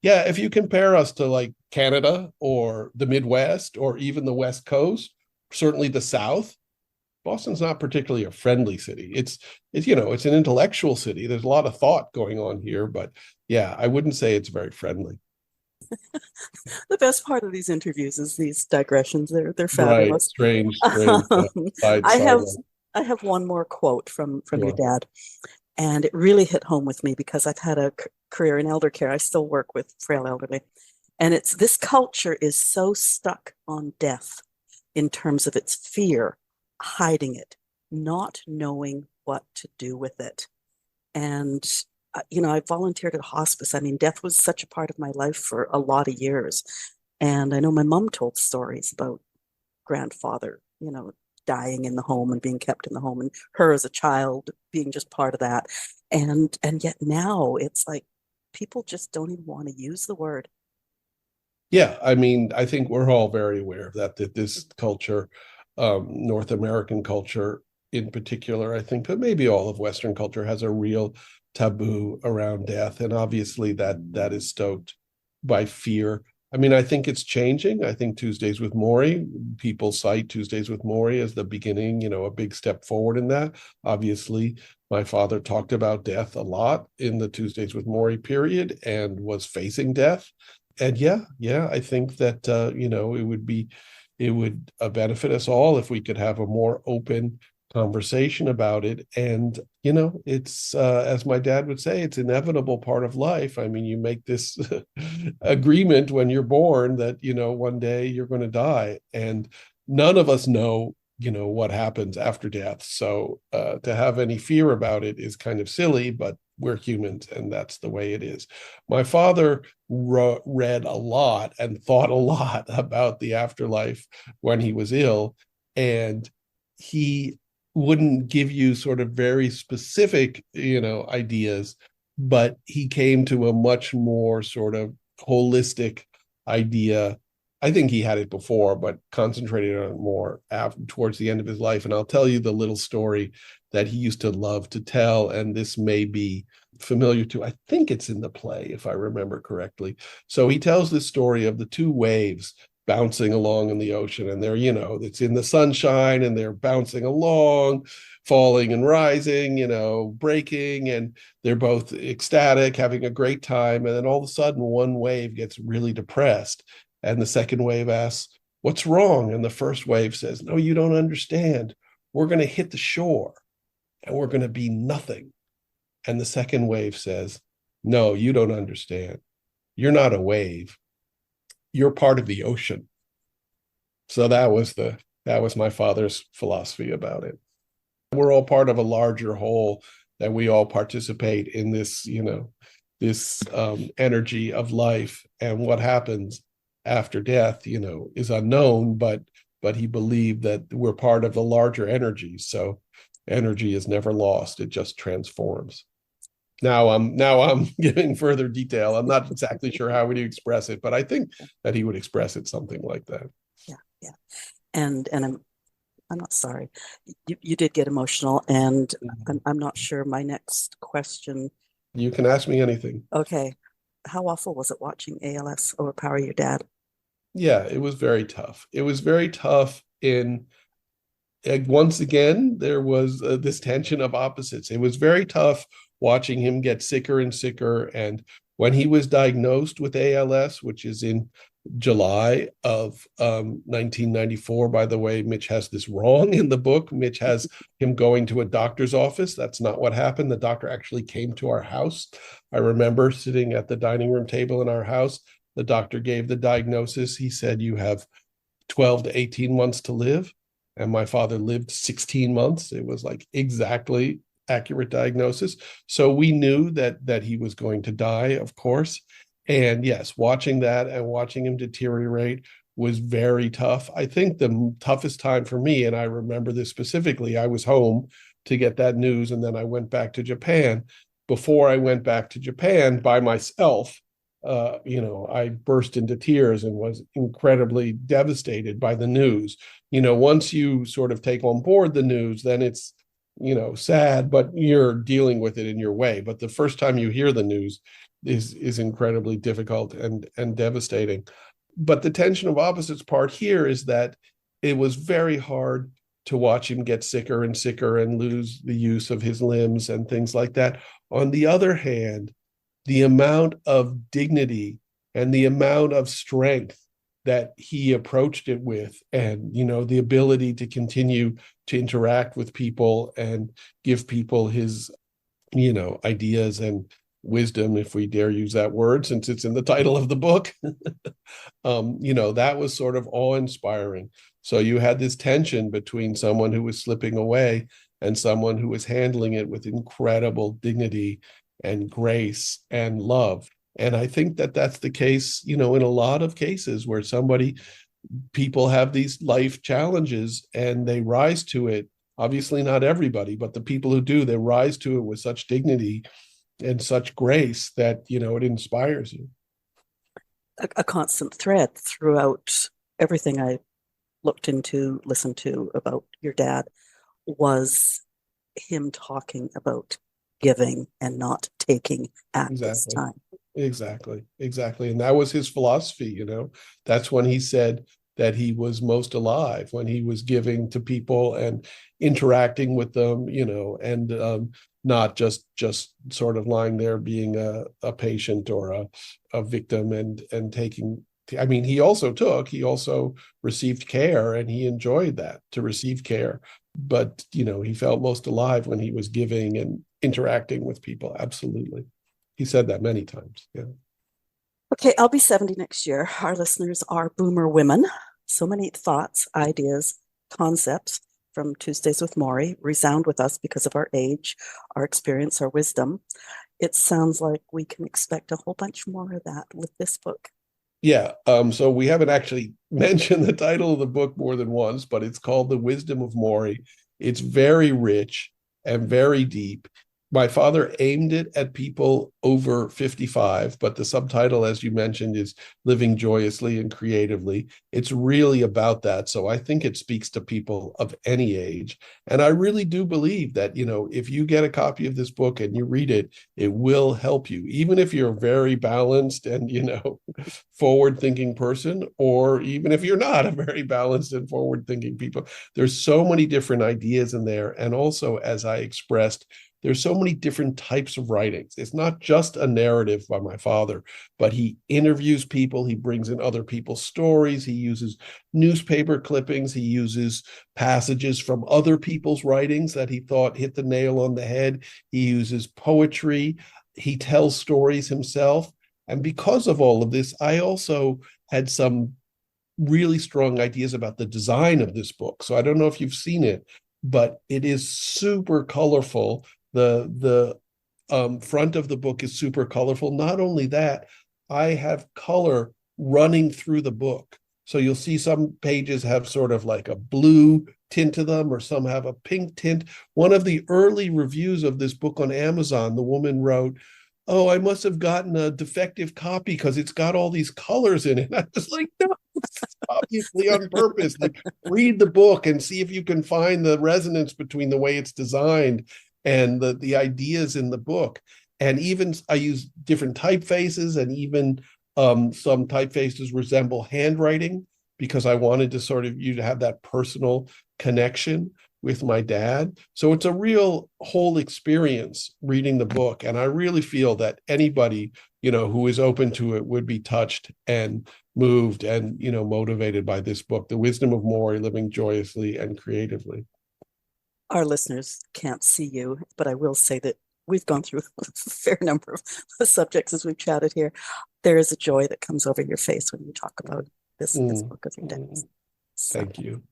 yeah, if you compare us to like Canada or the Midwest or even the West Coast, certainly the South, Boston's not particularly a friendly city. It's an intellectual city. There's a lot of thought going on here, but yeah, I wouldn't say it's very friendly. The best part of these interviews is these digressions. They're Right. fabulous. Strange. Side I have sideline. I have one more quote from your Sure. dad, and it really hit home with me because I've had a career in elder care. I still work with frail elderly, and it's this culture is so stuck on death in terms of its fear, hiding it, not knowing what to do with it. And I volunteered at hospice. I mean, death was such a part of my life for a lot of years. And I know my mom told stories about grandfather, dying in the home and being kept in the home, and her as a child being just part of that. And yet now it's like people just don't even want to use the word. Yeah, I mean, I think we're all very aware of that this culture, North American culture in particular, I think, but maybe all of Western culture has a real taboo around death. And obviously that is stoked by fear I mean, I think it's changing. I think Tuesdays with Morrie, people cite Tuesdays with Morrie as the beginning, a big step forward in that. Obviously, my father talked about death a lot in the Tuesdays with Morrie period and was facing death. And yeah, I think that, it would benefit us all if we could have a more open conversation about it. And it's as my dad would say, it's inevitable part of life. I mean, you make this agreement when you're born that one day you're going to die, and none of us know what happens after death. So to have any fear about it is kind of silly, but we're humans and that's the way it is. My father read a lot and thought a lot about the afterlife when he was ill, and he wouldn't give you sort of very specific, ideas, but he came to a much more sort of holistic idea. I think he had it before, but concentrated on it more towards the end of his life. And I'll tell you the little story that he used to love to tell, and this may be familiar to, I think it's in the play, if I remember correctly. So he tells this story of the two waves bouncing along in the ocean, and they're it's in the sunshine and they're bouncing along, falling and rising, breaking, and they're both ecstatic, having a great time. And then all of a sudden one wave gets really depressed and the second wave asks, what's wrong? And the first wave says, no, you don't understand, we're going to hit the shore and we're going to be nothing. And the second wave says, no, you don't understand, you're not a wave, you're part of the ocean. So that was my father's philosophy about it. We're all part of a larger whole, that we all participate in this, this energy of life. And what happens after death, is unknown, but he believed that we're part of the larger energy. So energy is never lost, it just transforms. Now I'm giving further detail. I'm not exactly sure how would he express it, but I think that he would express it something like that. Yeah. And I'm not sorry. You did get emotional, and I'm not sure my next question. You can ask me anything. Okay. How awful was it watching ALS overpower your dad? Yeah, it was very tough. It was very tough once again, there was this tension of opposites. It was very tough watching him get sicker and sicker. And when he was diagnosed with ALS, which is in July of 1994, by the way, Mitch has this wrong in the book. Mitch has him going to a doctor's office. That's not what happened. The doctor actually came to our house. I remember sitting at the dining room table in our house. The doctor gave the diagnosis. He said, you have 12 to 18 months to live. And my father lived 16 months. It was like exactly accurate diagnosis. So we knew that he was going to die, of course. And yes, watching that and watching him deteriorate was very tough. I think the toughest time for me, and I remember this specifically, I was home to get that news, and then I went back to Japan. Before I went back to Japan by myself, I burst into tears and was incredibly devastated by the news. Once you sort of take on board the news, then it's, sad, but you're dealing with it in your way. But the first time you hear the news is incredibly difficult and devastating. But the tension of opposites part here is that it was very hard to watch him get sicker and sicker and lose the use of his limbs and things like that. On the other hand, the amount of dignity and the amount of strength that he approached it with, and the ability to continue to interact with people and give people his ideas and wisdom, if we dare use that word since it's in the title of the book, that was sort of awe-inspiring. So you had this tension between someone who was slipping away and someone who was handling it with incredible dignity and grace and love. And I think that that's the case, in a lot of cases where people have these life challenges and they rise to it. Obviously not everybody, but the people who do, they rise to it with such dignity and such grace that, it inspires you. A constant thread throughout everything I listened to about your dad was him talking about giving and not taking at this time. Exactly, exactly. And that was his philosophy, That's when he said that he was most alive, when he was giving to people and interacting with them, and not just sort of lying there being a patient or a victim and taking. I mean, he also received care, and he enjoyed that, to receive care. But, he felt most alive when he was giving and interacting with people. Absolutely. He said that many times. Yeah. Okay, I'll be 70 next year. Our listeners are boomer women. So many thoughts, ideas, concepts from Tuesdays with Morrie resound with us because of our age, our experience, our wisdom. It sounds like we can expect a whole bunch more of that with this book. Yeah. So we haven't actually mentioned the title of the book more than once, but it's called The Wisdom of Morrie. It's very rich and very deep. My father aimed it at people over 55, but the subtitle, as you mentioned, is Living Joyously and Creatively. It's really about that. So I think it speaks to people of any age. And I really do believe that, if you get a copy of this book and you read it, it will help you, even if you're very balanced and, forward-thinking person, or even if you're not a very balanced and forward-thinking people. There's so many different ideas in there. And also, as I expressed, there's so many different types of writings. It's not just a narrative by my father, but he interviews people. He brings in other people's stories. He uses newspaper clippings. He uses passages from other people's writings that he thought hit the nail on the head. He uses poetry. He tells stories himself. And because of all of this, I also had some really strong ideas about the design of this book. So I don't know if you've seen it, but it is super colorful. The front of the book is super colorful. Not only that, I have color running through the book. So you'll see some pages have sort of like a blue tint to them, or some have a pink tint. One of the early reviews of this book on Amazon, the woman wrote, "Oh, I must have gotten a defective copy because it's got all these colors in it." I was like, no, it's obviously on purpose. Like, read the book and see if you can find the resonance between the way it's designed and the ideas in the book. And even I use different typefaces, and even some typefaces resemble handwriting, because I wanted to sort of you to have that personal connection with my dad. So it's a real whole experience reading the book. And I really feel that anybody, who is open to it would be touched and moved and, motivated by this book, The Wisdom of Morrie, Living Joyously and Creatively. Our listeners can't see you, but I will say that we've gone through a fair number of subjects as we've chatted here. There is a joy that comes over your face when you talk about this book of your dad's. So, thank you.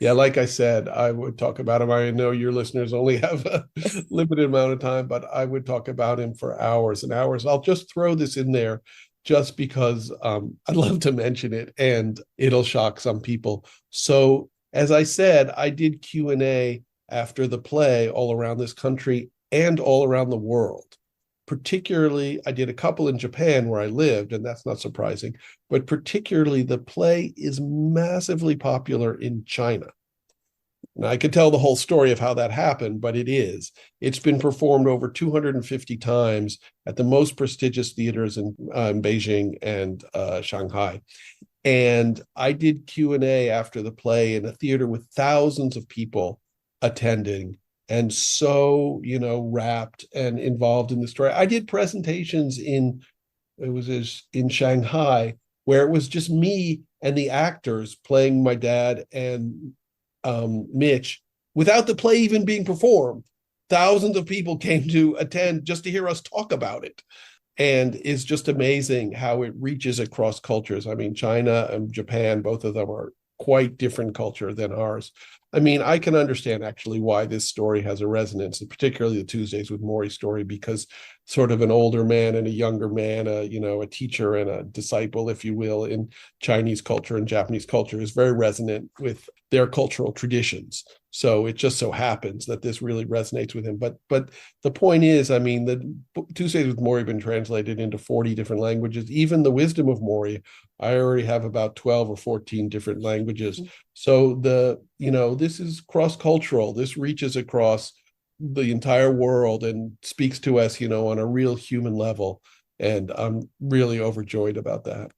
Yeah, like I said, I would talk about him. I know your listeners only have a limited amount of time, but I would talk about him for hours and hours. I'll just throw this in there just because I'd love to mention it, and it'll shock some people. So, as I said, I did Q&A after the play all around this country and all around the world. Particularly, I did a couple in Japan where I lived, and that's not surprising, but particularly the play is massively popular in China. Now, I could tell the whole story of how that happened, but it's been performed over 250 times at the most prestigious theaters in Beijing and Shanghai. And I did Q&A after the play in a theater with thousands of people attending, and so, wrapped and involved in the story. I did presentations in Shanghai, where it was just me and the actors playing my dad and Mitch, without the play even being performed. Thousands of people came to attend just to hear us talk about it. And it's just amazing how it reaches across cultures. I mean, China and Japan, both of them are quite different culture than ours. I mean, I can understand actually why this story has a resonance, and particularly the Tuesdays with Morrie story, because sort of an older man and a younger man, a teacher and a disciple, if you will, in Chinese culture and Japanese culture is very resonant with their cultural traditions. So it just so happens that this really resonates with him. But the point is, I mean, the Tuesdays with Morrie have been translated into 40 different languages. Even The Wisdom of Morrie, I already have about 12 or 14 different languages. So this is cross-cultural. This reaches across the entire world and speaks to us, on a real human level. And I'm really overjoyed about that.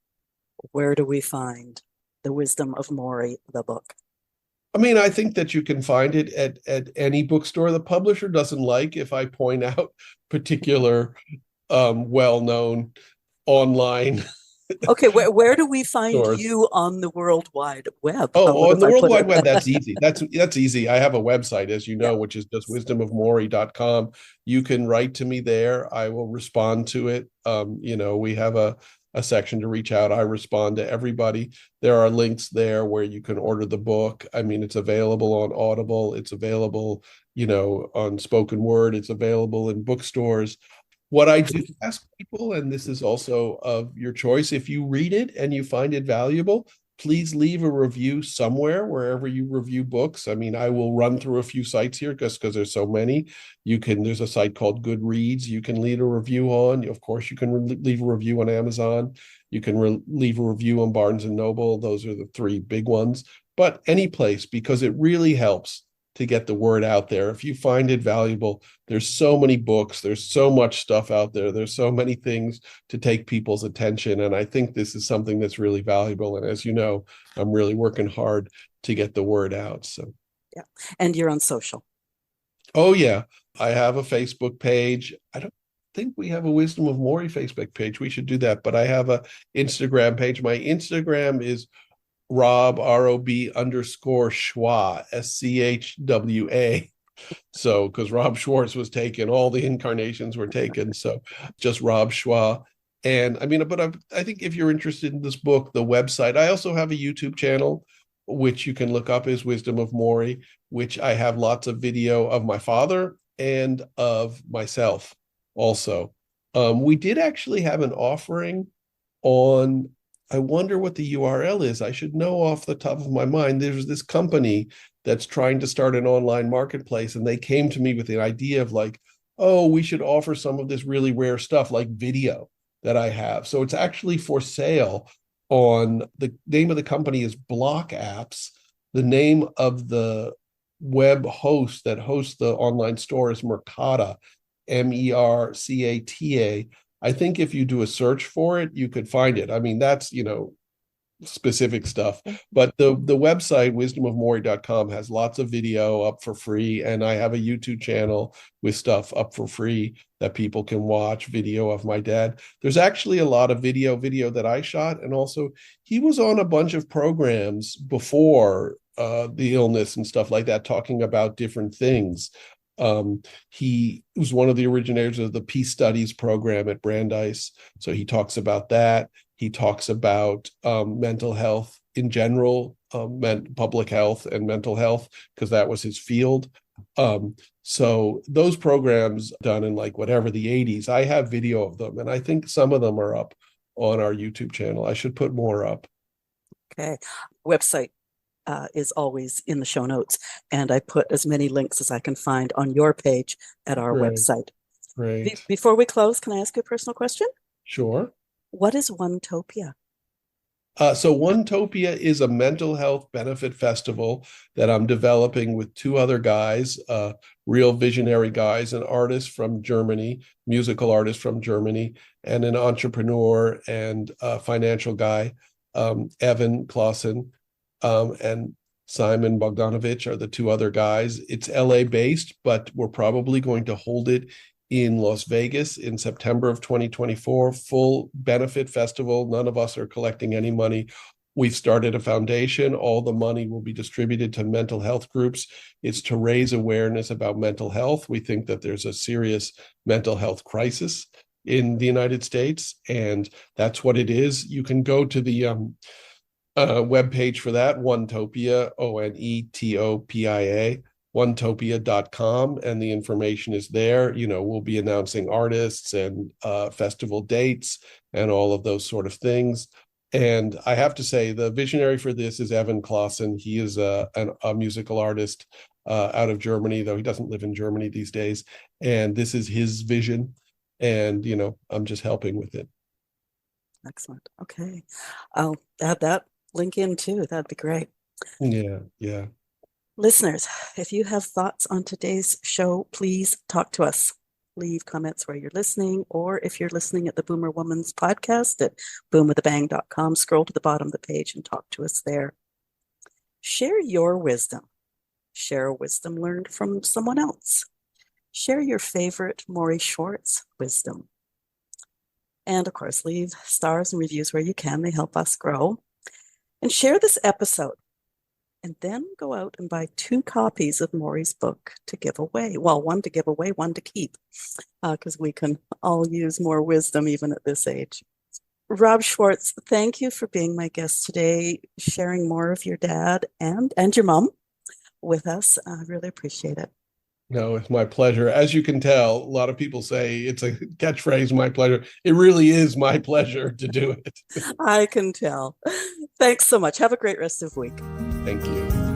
Where do we find The Wisdom of Morrie, the book? I mean, I think that you can find it at any bookstore. The publisher doesn't like if I point out particular well-known online Okay, where do we find stores. you on the World Wide Web? How Oh, would on the I World put Wide Web, that's it? easy. That's easy. I have a website, as you Yeah. know, which is just wisdomofmorrie.com. You can write to me there. I will respond to it. We have a section to reach out. I respond to everybody. There are links there where you can order the book. I mean, it's available on Audible. It's available, on spoken word. It's available in bookstores. What I do ask people, and this is also of your choice, if you read it and you find it valuable, please leave a review somewhere, wherever you review books. I mean, I will run through a few sites here just because there's so many. There's a site called Goodreads you can leave a review on. Of course, you can leave a review on Amazon. You can leave a review on Barnes and Noble. Those are the three big ones. But any place, because it really helps to get the word out there. If you find it valuable, there's so many books, there's so much stuff out there, there's so many things to take people's attention. And I think this is something that's really valuable. And as you know, I'm really working hard to get the word out. So, Yeah. And you're on social. oh, yeah, I have a Facebook page. I don't think we have a Wisdom of Morrie Facebook page. We should do that. But I have a Instagram page. My Instagram is Rob_Schwa, SCHWA. So, because Rob Schwartz was taken, all the incarnations were taken. So, just Rob Schwa. And I mean, but I think if you're interested in this book, the website, I also have a YouTube channel, which you can look up as Wisdom of Morrie, which I have lots of video of my father and of myself also. We did actually have an offering on, I wonder what the URL is. I should know off the top of my mind. There's this company that's trying to start an online marketplace, and they came to me with the idea of like, oh, we should offer some of this really rare stuff like video that I have. So it's actually for sale. On the name of the company is Block Apps. The name of the web host that hosts the online store is Mercata, MERCATA. I think if you do a search for it, you could find it. I mean, that's, specific stuff. But the website, wisdomofmorrie.com, has lots of video up for free. And I have a YouTube channel with stuff up for free that people can watch, video of my dad. There's actually a lot of video that I shot. And also, he was on a bunch of programs before the illness and stuff like that, talking about different things. He was one of the originators of the Peace Studies program at Brandeis. So he talks about that. He talks about mental health in general, public health and mental health, because that was his field. So those programs done in like whatever the 80s, I have video of them. And I think some of them are up on our YouTube channel. I should put more up. Okay. Website is always in the show notes. And I put as many links as I can find on your page at our Great. website. Great. Before we close, can I ask you a personal question? Sure. What is Onetopia? So Onetopia is a mental health benefit festival that I'm developing with two other guys, real visionary guys, an artist from Germany, musical artist from Germany, and an entrepreneur and financial guy, Evan Clausen, and Simon Bogdanovich are the two other guys. It's LA based, but we're probably going to hold it in Las Vegas in September of 2024, full benefit festival. None of us are collecting any money. We've started a foundation. All the money will be distributed to mental health groups. It's to raise awareness about mental health. We think that there's a serious mental health crisis in the United States, and that's what it is. You can go to the webpage for that, Onetopia, Onetopia, onetopia.com, and the information is there. We'll be announcing artists and festival dates and all of those sort of things. And I have to say, the visionary for this is Evan Clausen. He is a musical artist out of Germany, though he doesn't live in Germany these days. And this is his vision. And, I'm just helping with it. Excellent. Okay. I'll add that link in too. That'd be great. Yeah, yeah. Listeners, if you have thoughts on today's show, please talk to us. leave comments where you're listening, or if you're listening at the Boomer Woman's podcast at boomwithabang.com, scroll to the bottom of the page and talk to us there. Share your wisdom. Share a wisdom learned from someone else. Share your favorite Morrie Schwartz wisdom. And of course, leave stars and reviews where you can. They help us grow. And share this episode. And then go out and buy 2 copies of Morrie's book to give away. Well, 1 to give away, 1 to keep, because we can all use more wisdom even at this age. Rob Schwartz, thank you for being my guest today, sharing more of your dad and your mom with us. I really appreciate it. No, it's my pleasure. As you can tell, a lot of people say it's a catchphrase, my pleasure. It really is my pleasure to do it. I can tell. Thanks so much. Have a great rest of the week. Thank you.